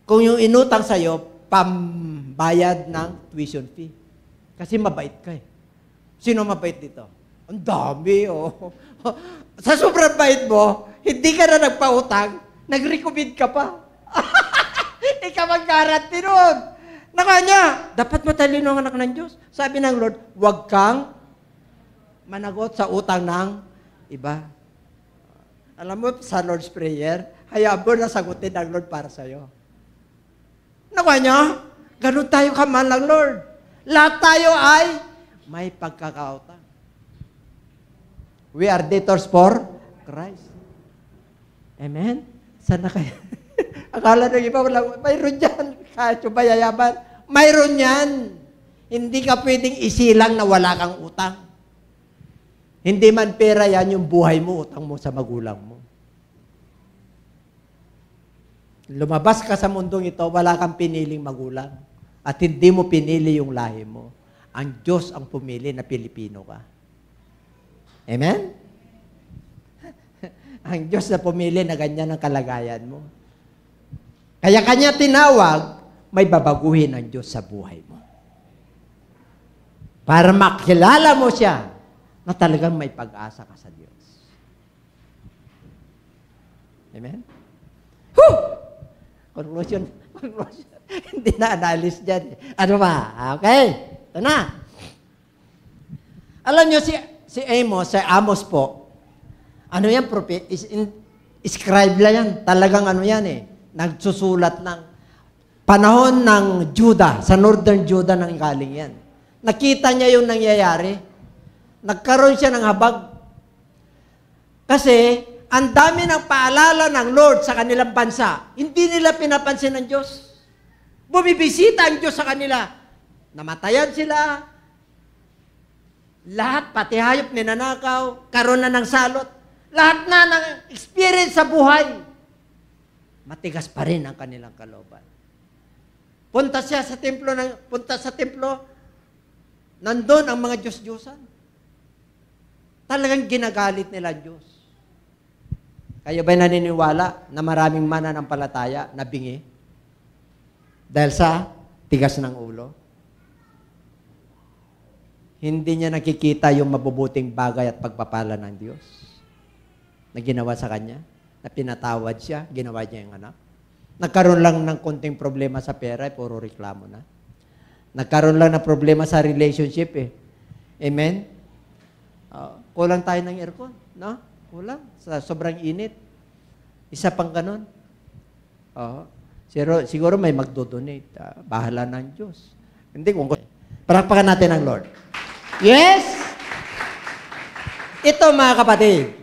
kung yung inutang sa'yo, pambayad ng tuition fee. Kasi mabait ka Sino mabait dito? Ang dami, Sa sobrang bait mo, hindi ka na nagpautang, nag-recommend ka pa. Ikaw mag-guarantee nun. Nakanya, dapat matalino ang anak ng Diyos. Sabi ng Lord, huwag kang managot sa utang ng iba. Alam mo, sa Lord's Prayer, hayaan mo na sagutin ng Lord para sa'yo. Nakanya, ganun tayo kamahal ng Lord. Lahat tayo ay may pagkakautang. We are debtors for Christ. Amen? Sana kayo? Akala ng iba, mayroon yan. Kahit yung mayayaman, mayroon yan. Hindi ka pwedeng isilang na wala kang utang. Hindi man pera yan yung buhay mo, utang mo sa magulang mo. Lumabas ka sa mundong ito, wala kang piniling magulang. At hindi mo pinili yung lahi mo. Ang Diyos ang pumili na Pilipino ka. Amen? Ang Diyos na pumili na ganyan ang kalagayan mo. Kaya Kanya tinawag, may babaguhin ang Diyos sa buhay mo. Para makilala mo siya na talagang may pag-asa ka sa Diyos. Amen? Conclusion. Hindi na analysis dyan. Ano ba? Okay. Ito na. Alam nyo, si Amos po, ano yan, scribe lang yan. Talagang ano yan nagsusulat ng panahon ng Judah, sa northern Judah nang galing yan. Nakita niya yung nangyayari. Nagkaroon siya ng habag. Kasi, ang dami ng paalala ng Lord sa kanilang bansa. Hindi nila pinapansin ng Diyos. Bumibisita ang Diyos sa kanila. Namatayan sila. Lahat, pati hayop, ninanakaw. Karoon na ng salot. Lahat na ng experience sa buhay. Matigas pa rin ang kanilang kalooban. Punta sa templo, nandun ang mga Diyos-Diyosan. Talagang ginagalit nila ang Diyos. Kayo ba'y naniniwala na maraming mananampalataya na bingi? Dahil sa tigas ng ulo? Hindi niya nakikita yung mabubuting bagay at pagpapala ng Diyos na ginawa sa kanya, na pinatawad siya, ginawa niya yung anak. Nagkaroon lang ng konting problema sa pera, puro reklamo na. Nagkaroon lang ng problema sa relationship eh. Amen? Kulang tayo ng aircon, no? Kulang. Sa sobrang init. Isa pang ganun. Siguro may magdodonate. Bahala ng Diyos. Hindi kung... Palakpakan natin ang Lord. Yes! Ito mga kapatid,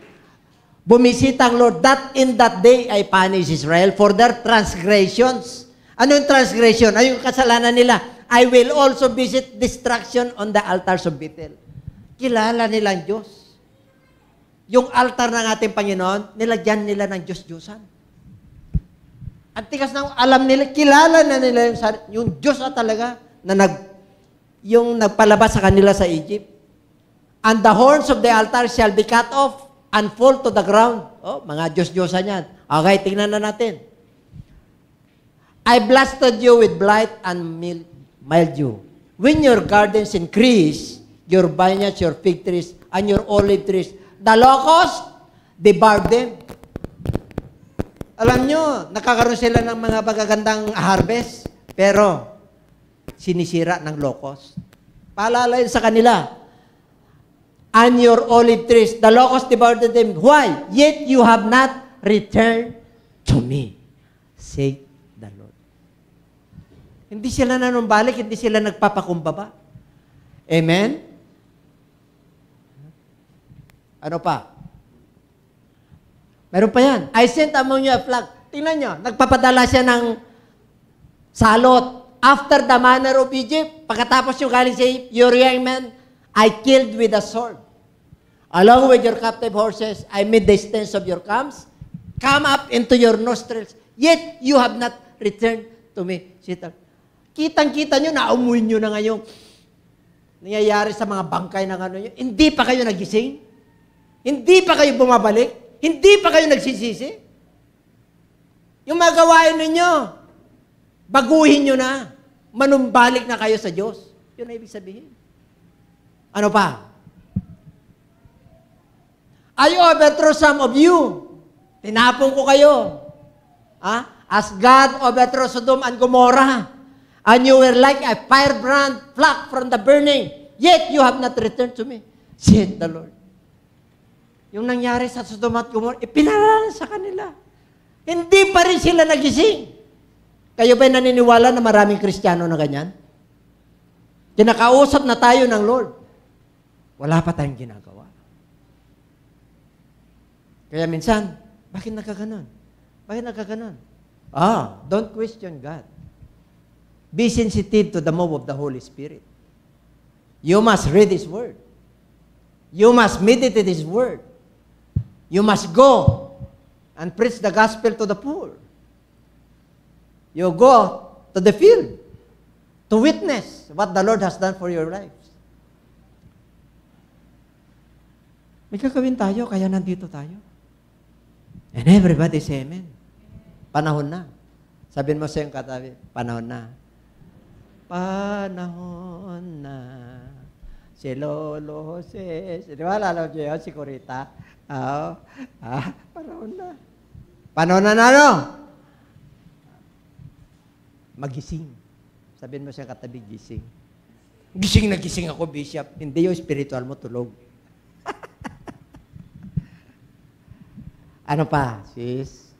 bumisita ang Lord that in that day I punish Israel for their transgressions. Ano yung transgression? Ano yung kasalanan nila? I will also visit destruction on the altars of Bethel. Kilala nila ang Diyos. Yung altar ng ating Panginoon, nilagyan nila ng Diyos-Diyosan. At tikas na alam nila, kilala na nila yung Diyos na talaga na yung nagpalabas sa kanila sa Egypt. And the horns of the altar shall be cut off and fall to the ground. Mga Diyos-Diyosan yan. Okay, tingnan na natin. I blasted you with blight and mildew. When your gardens increase, your vineyards, your fig trees, and your olive trees, the locust devoured them. Alam nyo, nakakaroon sila ng mga magagandang harvest, pero sinisira ng locust. Paalala yun sa kanila. And your olive trees, the locust devoured them. Why? Yet you have not returned to me, say the Lord. Hindi sila nanumbalik, hindi sila nagpapakumbaba. Amen? Ano pa? Meron pa yan. I sent among you a flock. Tingnan nyo, nagpapadala siya ng salot. After the manner of Egypt, pagkatapos yung galing sa your young men, I killed with a sword. Along with your captive horses, I made the stance of your camps come up into your nostrils. Yet you have not returned to me. Kitang-kita nyo, naumoy nyo na ngayon. Nangyayari sa mga bangkay ng ano nyo. Hindi pa kayo nagising? Hindi pa kayo bumabalik? Hindi pa kayo nagsisisi? Yung mga gawain ninyo, baguhin nyo na. Manumbalik na kayo sa Diyos. Yun ang ibig sabihin. Ano pa? I overthrew some of you. Tinapon ko kayo. As God overthrew Sodom and Gomorrah. And you were like a firebrand plucked from the burning. Yet you have not returned to me, said the Lord. Yung nangyari sa Sodom at Gomorrah, ipinaralan sa kanila. Hindi pa rin sila nagising. Kayo ba'y naniniwala na maraming Kristiyano na ganyan? Kinakausap na tayo ng Lord. Wala pa tayong ginagawa. Kaya minsan, bakit nagkaganon? Bakit nagkaganon? Don't question God. Be sensitive to the move of the Holy Spirit. You must read His Word. You must meditate His Word. You must go and preach the gospel to the poor. You go to the field to witness what the Lord has done for your lives. May gagawin tayo, kaya nandito tayo. And everybody say amen. Panahon na. Sabihin mo sa iyong katabi, panahon na. Panahon na. Si Lolo Jose. Di ba, lalo niyo yun, si Corita? Panahon na. Panahon na ano? Magising. Sabihin mo sa katabi, gising. Gising na gising ako, Bishop. Hindi yung spiritual mo, tulog. Ano pa, sis?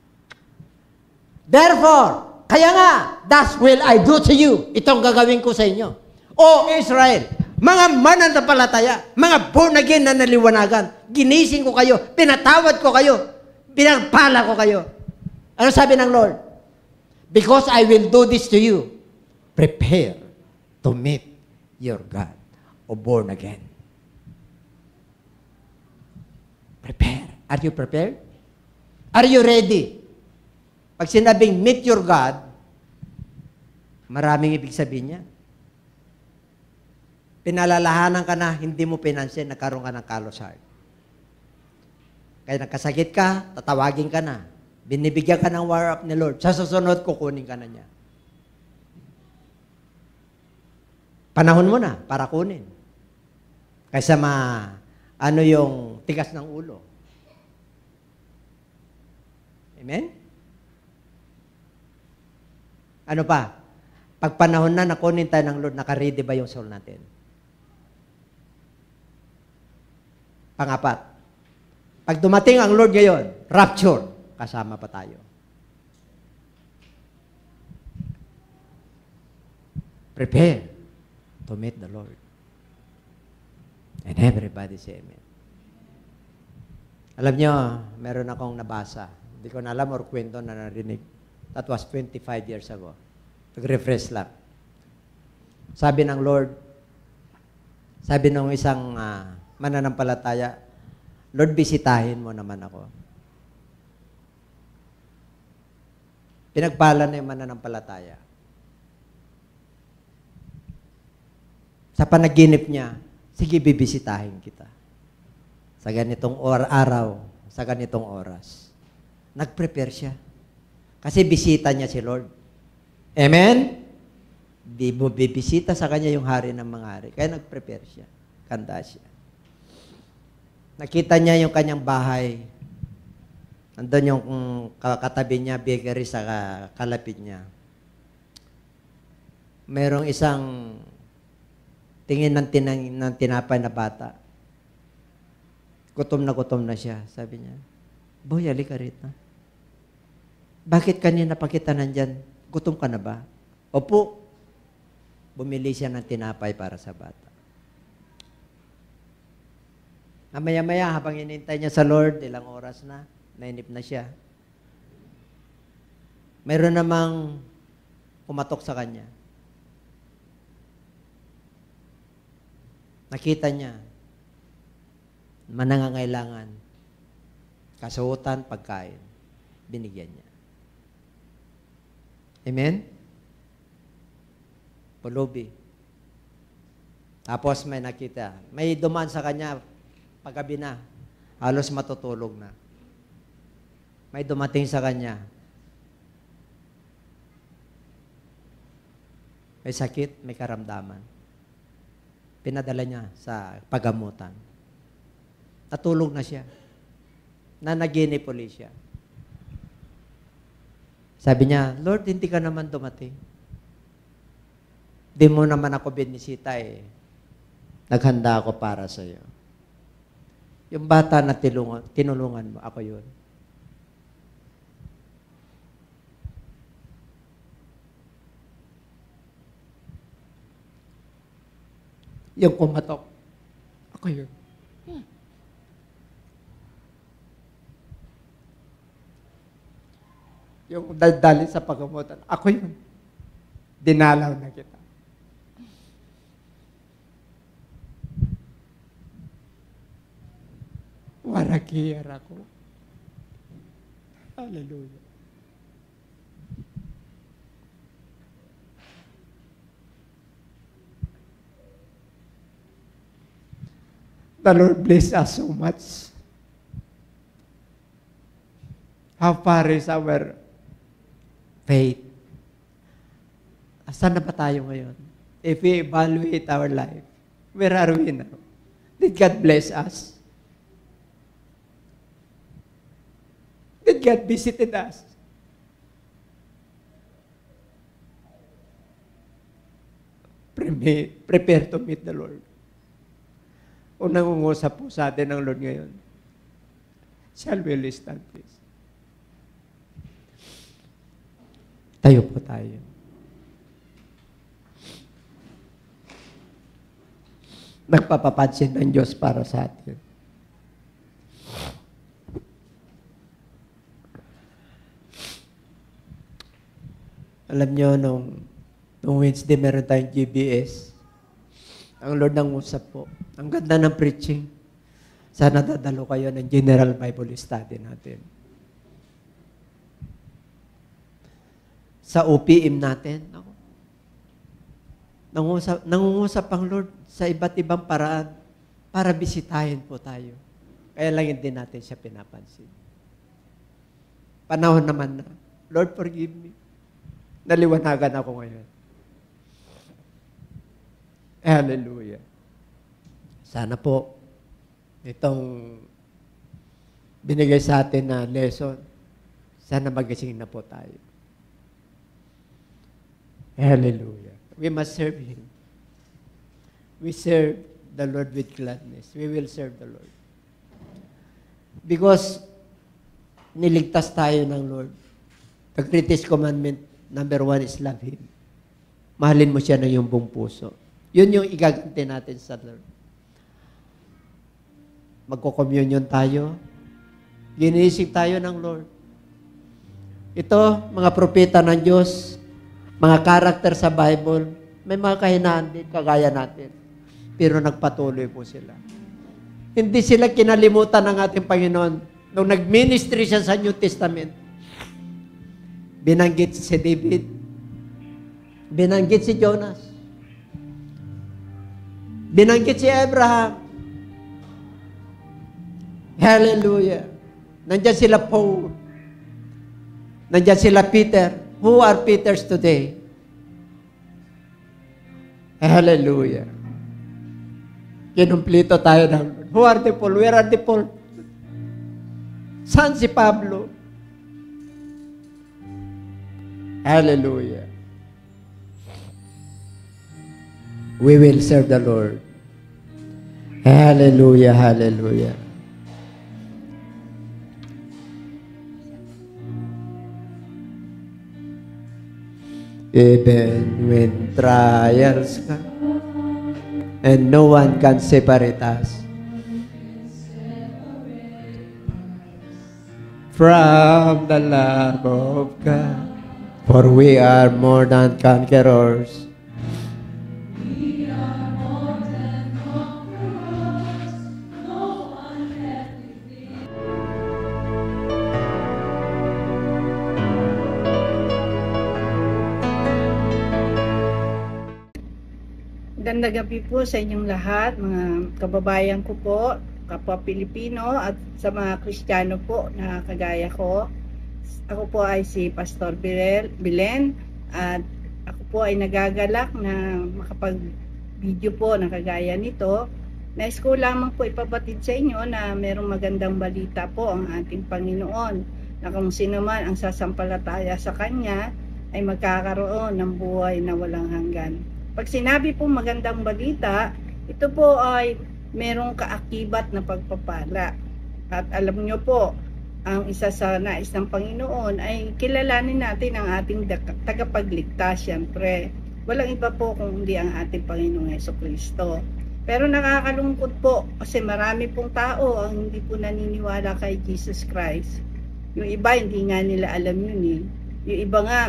Therefore, kaya nga, thus will I do to you. Itong gagawin ko sa inyo. O Israel, mga mananampalataya, mga born again na naliwanagan, ginising ko kayo, pinatawad ko kayo, pinagpala ko kayo. Ano sabi ng Lord? Because I will do this to you, prepare to meet your God, o born again. Prepare. Are you prepared? Are you ready? Pag sinabing meet your God, maraming ibig sabihin niya. Pinalalahanan ka na, hindi mo pinansin, nagkaroon ka ng callous heart. Kaya nagkasakit ka, tatawagin ka na. Binibigyan ka ng wire up ni Lord. Sa susunod, kukunin ka na niya. Panahon mo na para kunin. Kaysa ano yung tigas ng ulo. Amen? Ano pa? Pag panahon na nakunin tayo ng Lord, naka-ready ba yung soul natin? Pangapat. Pag dumating ang Lord ngayon, rapture, kasama pa tayo. Prepare to meet the Lord. And everybody say amen. Alam nyo, meron akong nabasa. Hindi ko na alam or kwento na narinig. That was 25 years ago. Nag-refresh lang. Sabi ng Lord, sabi ng isang mananampalataya, Lord, bisitahin mo naman ako. Pinagpala na yung mananampalataya. Sa panaginip niya, sige, bibisitahin kita. Sa ganitong araw, sa ganitong oras. Nag-prepare siya. Kasi bisita niya si Lord. Amen? Bibisita sa kanya yung hari ng mga hari. Kaya nag-prepare siya. Kanda siya. Nakita niya yung kanyang bahay. Nandun yung katabi niya, bakery sa kalapit niya. Merong isang tingin ng tinapay na bata. Gutom na siya. Sabi niya, Boy, halika rito. Bakit kanina pa kita nandyan? Gutom ka na ba? Opo. Bumili siya ng tinapay para sa bata. Maya-maya, habang inintay niya sa Lord, ilang oras na, nainip na siya. Mayroon namang kumatok sa kanya. Nakita niya, manangangailangan, kasuotan, pagkain, binigyan niya. Amen? Pulubi. Tapos may nakita. May dumaan sa kanya, paggabi na, halos matutulog na. May dumating sa kanya. May sakit, may karamdaman. Pinadala niya sa pagamutan. Natulog na siya. Nanaginip ulit siya. Sabi niya, Lord, hindi ka naman dumating. Di mo naman ako binisita eh. Naghanda ako para sa iyo. Yung bata na tinulungan mo, ako yun. Yung kumatok, ako yun. Yung daldalin sa pagamutan, ako yun. Dinalaw na kita. Warakiyar ako. Hallelujah. The Lord bless us so much. How far is our faith? Asan na ba tayo ngayon? If we evaluate our life, where are we now? Did God bless us? Did God visited us? Prepare to meet the Lord. O nangungusap po sa atin ng Lord ngayon. Shall we stand, please? Tayo po tayo. Nagpapapansin ng Diyos para sa atin. Alam nyo, nung Wednesday, meron tayong GBS. Ang Lord nang usap po. Ang ganda ng preaching. Sana dadalo kayo ng General Bible Study natin. Sa OPM natin, nangungusap ang Lord sa iba't ibang paraan para bisitahin po tayo. Kaya lang hindi natin siya pinapansin. Panahon naman na, Lord, forgive me. Naliwanagan ako ngayon. Hallelujah. Sana po, itong binigay sa atin na lesson, sana magising na po tayo. Hallelujah. We must serve Him. We serve the Lord with gladness. We will serve the Lord. Because niligtas tayo ng Lord. The greatest commandment, number 1 is love Him. Mahalin mo siya ng iyong buong puso. Yun yung igaganti natin sa Lord. Magko-communion tayo. Ginisip tayo ng Lord. Ito, mga propeta ng Diyos, mga karakter sa Bible, may mga kahinaan din, kagaya natin. Pero nagpatuloy po sila. Hindi sila kinalimutan ng ating Panginoon. Nung nag-ministry siya sa New Testament, binanggit si David, binanggit si Jonas, binanggit si Abraham. Hallelujah. Nandiyan sila Paul. Nandiyan sila Peter. Who are Peters today? Hallelujah. Kinumplito tayo ng Lord. Who are the Paul? Where are the Paul? Saan si Pablo? Hallelujah. We will serve the Lord. Hallelujah, hallelujah. Even when trials come, and no one can separate us from the love of God, for we are more than conquerors. We are more than conquerors. No one can defeat. Magandang gabi po sa inyong lahat, mga kababayan ko po, kapwa Pilipino at sa mga Kristiyano po na kagaya ko. Ako po ay si Pastor Belen at ako po ay nagagalak na makapag-video po na kagaya nito. Nais ko lamang po ipabatid sa inyo na merong magandang balita po ang ating Panginoon, na kung sino man ang sasampalataya sa Kanya ay magkakaroon ng buhay na walang hanggan. Pag sinabi po magandang balita, ito po ay merong kaakibat na pagpapala. At alam nyo po, ang isa sa nais ng Panginoon ay kilalanin natin ang ating tagapagligtas. Siyempre, walang iba po kung hindi ang ating Panginoong Jesucristo. Pero nakakalungkot po kasi marami pong tao ang hindi po naniniwala kay Jesus Christ. Yung iba hindi nga nila alam yun eh. Yung iba nga,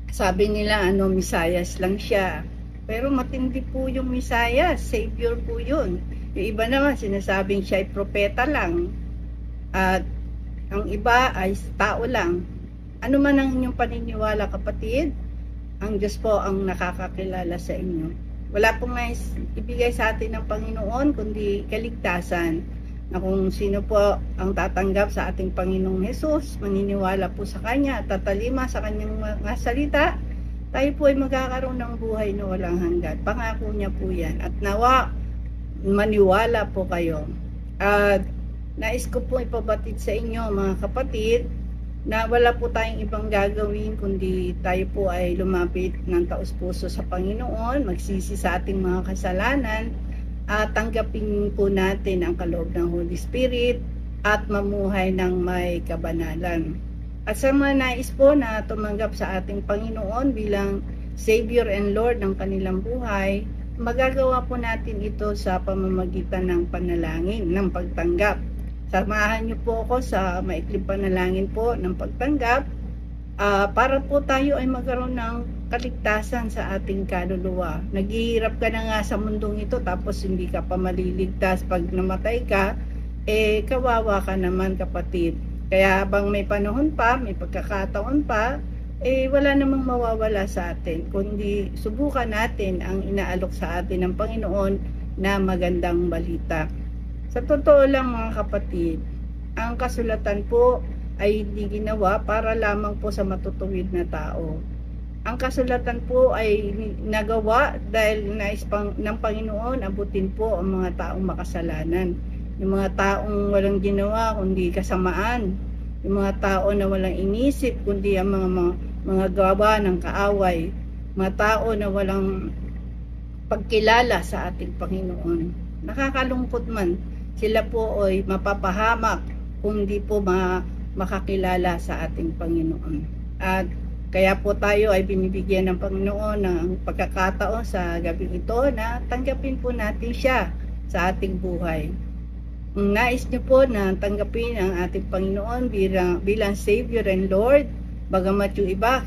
sabi nila Mesias lang siya. Pero matindi po yung Mesias, Savior po yun. Yung iba naman sinasabing siya ay propeta lang. At ang iba ay tao lang. Ano man ang inyong paniniwala, kapatid, ang Diyos po ang nakakakilala sa inyo. Wala pong nais ibigay sa atin ng Panginoon kundi kaligtasan, na kung sino po ang tatanggap sa ating Panginoong Hesus, maniniwala po sa Kanya at tatalima sa Kanyang mga salita, tayo po ay magkakaroon ng buhay na walang hanggan. Pangako niya po yan. At nawa, maniwala po kayo. At nais ko po ipabatid sa inyo, mga kapatid, na wala po tayong ibang gagawin kundi tayo po ay lumapit ng taos-puso sa Panginoon, magsisi sa ating mga kasalanan, at tanggapin po natin ang kaloob ng Holy Spirit at mamuhay ng may kabanalan. At sa mga nais po na tumanggap sa ating Panginoon bilang Savior and Lord ng kanilang buhay, magagawa po natin ito sa pamamagitan ng panalangin, ng pagtanggap. Samahan niyo po ako sa maikling panalangin po ng pagtanggap para po tayo ay magkaroon ng kaligtasan sa ating kaluluwa. Naghihirap ka na nga sa mundong ito tapos hindi ka pa maliligtas. Pag namatay ka, kawawa ka naman, kapatid. Kaya habang may panahon pa, may pagkakataon pa, wala namang mawawala sa atin, kundi subukan natin ang inaalok sa atin ng Panginoon na magandang balita. Sa totoo lang, mga kapatid, ang kasulatan po ay hindi ginawa para lamang po sa matutuwid na tao. Ang kasulatan po ay nagawa dahil nais ng Panginoon abutin po ang mga taong makasalanan. Yung mga taong walang ginawa kundi kasamaan. Yung mga tao na walang inisip kundi ang mga gawa ng kaaway. Mga tao na walang pagkilala sa ating Panginoon. Nakakalungkot man, sila po ay mapapahamak kung di po makakilala sa ating Panginoon. At kaya po tayo ay binibigyan ng Panginoon ng pagkakataon sa gabi ito na tanggapin po natin siya sa ating buhay. Kung nais niyo po na tanggapin ang ating Panginoon bilang Savior and Lord, bagamat yung iba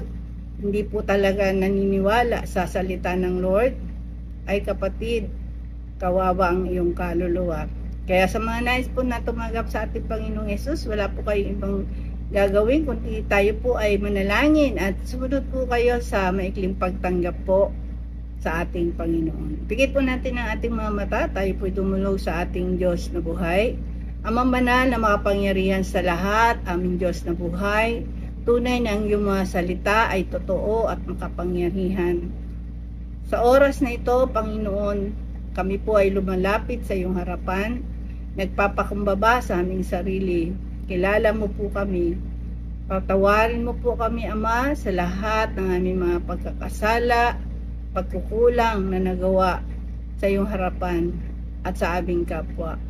hindi po talaga naniniwala sa salita ng Lord, ay kapatid, kawawa ang iyong kaluluwa. Kaya sa mga nais po na tumanggap sa ating Panginoong Yesus, wala po kayong ibang gagawin kundi tayo po ay manalangin at sumunod po kayo sa maikling pagtanggap po sa ating Panginoon. Pikit po natin ang ating mga mata, tayo po dumulog sa ating Diyos na buhay. Amang banal na makapangyarihan sa lahat, aming Diyos na buhay, tunay na ang iyong mga salita ay totoo at makapangyarihan. Sa oras na ito, Panginoon, kami po ay lumalapit sa iyong harapan, nagpapakumbaba sa aming sarili. Kilala mo po kami. Patawarin mo po kami, Ama, sa lahat ng aming mga pagkakasala, pagkukulang na nagawa sa iyong harapan at sa aming kapwa.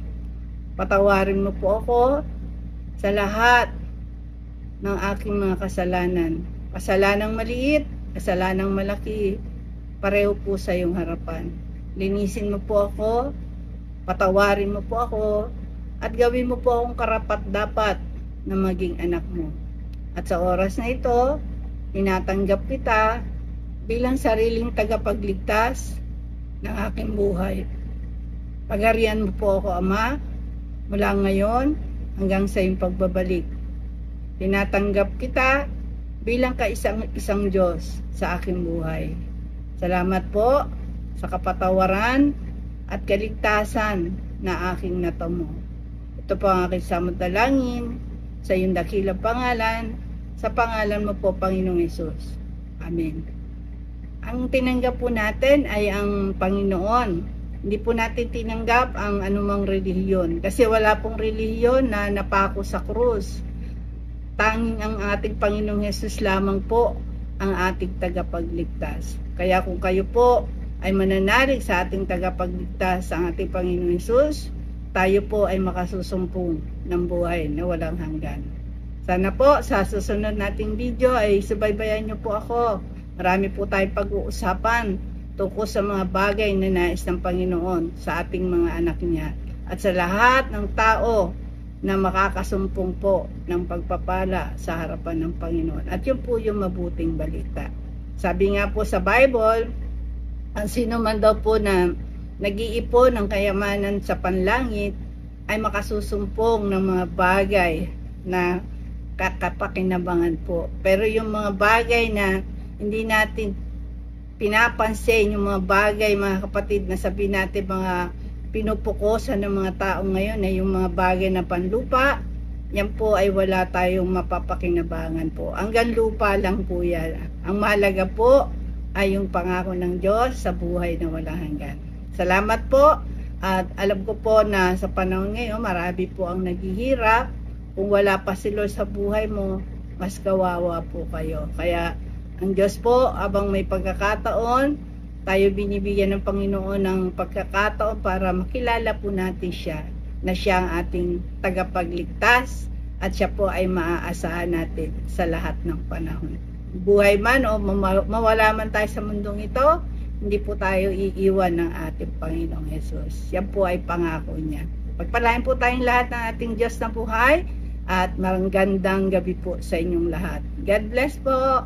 Patawarin mo po ako sa lahat ng aking mga kasalanan. Kasalanang maliit, kasalanang malaki, pareho po sa iyong harapan. Linisin mo po ako, patawarin mo po ako, at gawin mo po akong karapat-dapat na maging anak mo. At sa oras na ito, tinatanggap kita bilang sariling tagapagligtas ng aking buhay. Pagarian mo po ako, Ama, mula ngayon hanggang sa iyong pagbabalik. Tinatanggap kita bilang isang Diyos sa aking buhay. Salamat po sa kapatawaran at kaligtasan na aking natamo. Ito po ang aking samot-dalangin sa iyong dakilang pangalan, sa pangalan mo po, Panginoong Yesus. Amen. Ang tinanggap po natin ay ang Panginoon. Hindi po natin tinanggap ang anumang relihiyon kasi wala pong relihiyon na napako sa krus. Tanging ang ating Panginoong Yesus lamang po ang ating tagapagligtas. Kaya kung kayo po ay mananalig sa ating tagapagligtas, ang ating Panginoong Yesus, tayo po ay makasusumpong ng buhay na walang hanggan. Sana po sa susunod nating video ay subaybayan niyo po ako. Marami po tayong pag-uusapan tungkol sa mga bagay na nais ng Panginoon sa ating mga anak niya at sa lahat ng tao na makakasumpong po ng pagpapala sa harapan ng Panginoon. At yun po yung mabuting balita. Sabi nga po sa Bible, ang sino man daw po na nag-iipon ng kayamanan sa panlangit ay makasusumpong ng mga bagay na kakapakinabangan po. Pero yung mga bagay na hindi natin pinapansin, yung mga bagay, mga kapatid, na sabihin natin mga pinupukosan ng mga tao ngayon ay yung mga bagay na panlupa, yan po ay wala tayong mapapakinabangan po. Hanggang lupa lang po yan. Ang mahalaga po ay yung pangako ng Diyos sa buhay na walang hanggan. Salamat po, at alam ko po na sa panahon ngayon marami po ang naghihirap. Kung wala pa si Lord sa buhay mo, mas kawawa po kayo. Kaya ang Diyos po, abang may pagkakataon, tayo binibigyan ng Panginoon ng pagkakataon para makilala po natin siya, na siya ang ating tagapagligtas at siya po ay maaasahan natin sa lahat ng panahon. Buhay man o mawala man tayo sa mundong ito, hindi po tayo iiwan ng ating Panginoong Yesus. Yan po ay pangako niya. Pagpalain po tayong lahat ng ating Diyos na buhay at magandang gabi po sa inyong lahat. God bless po!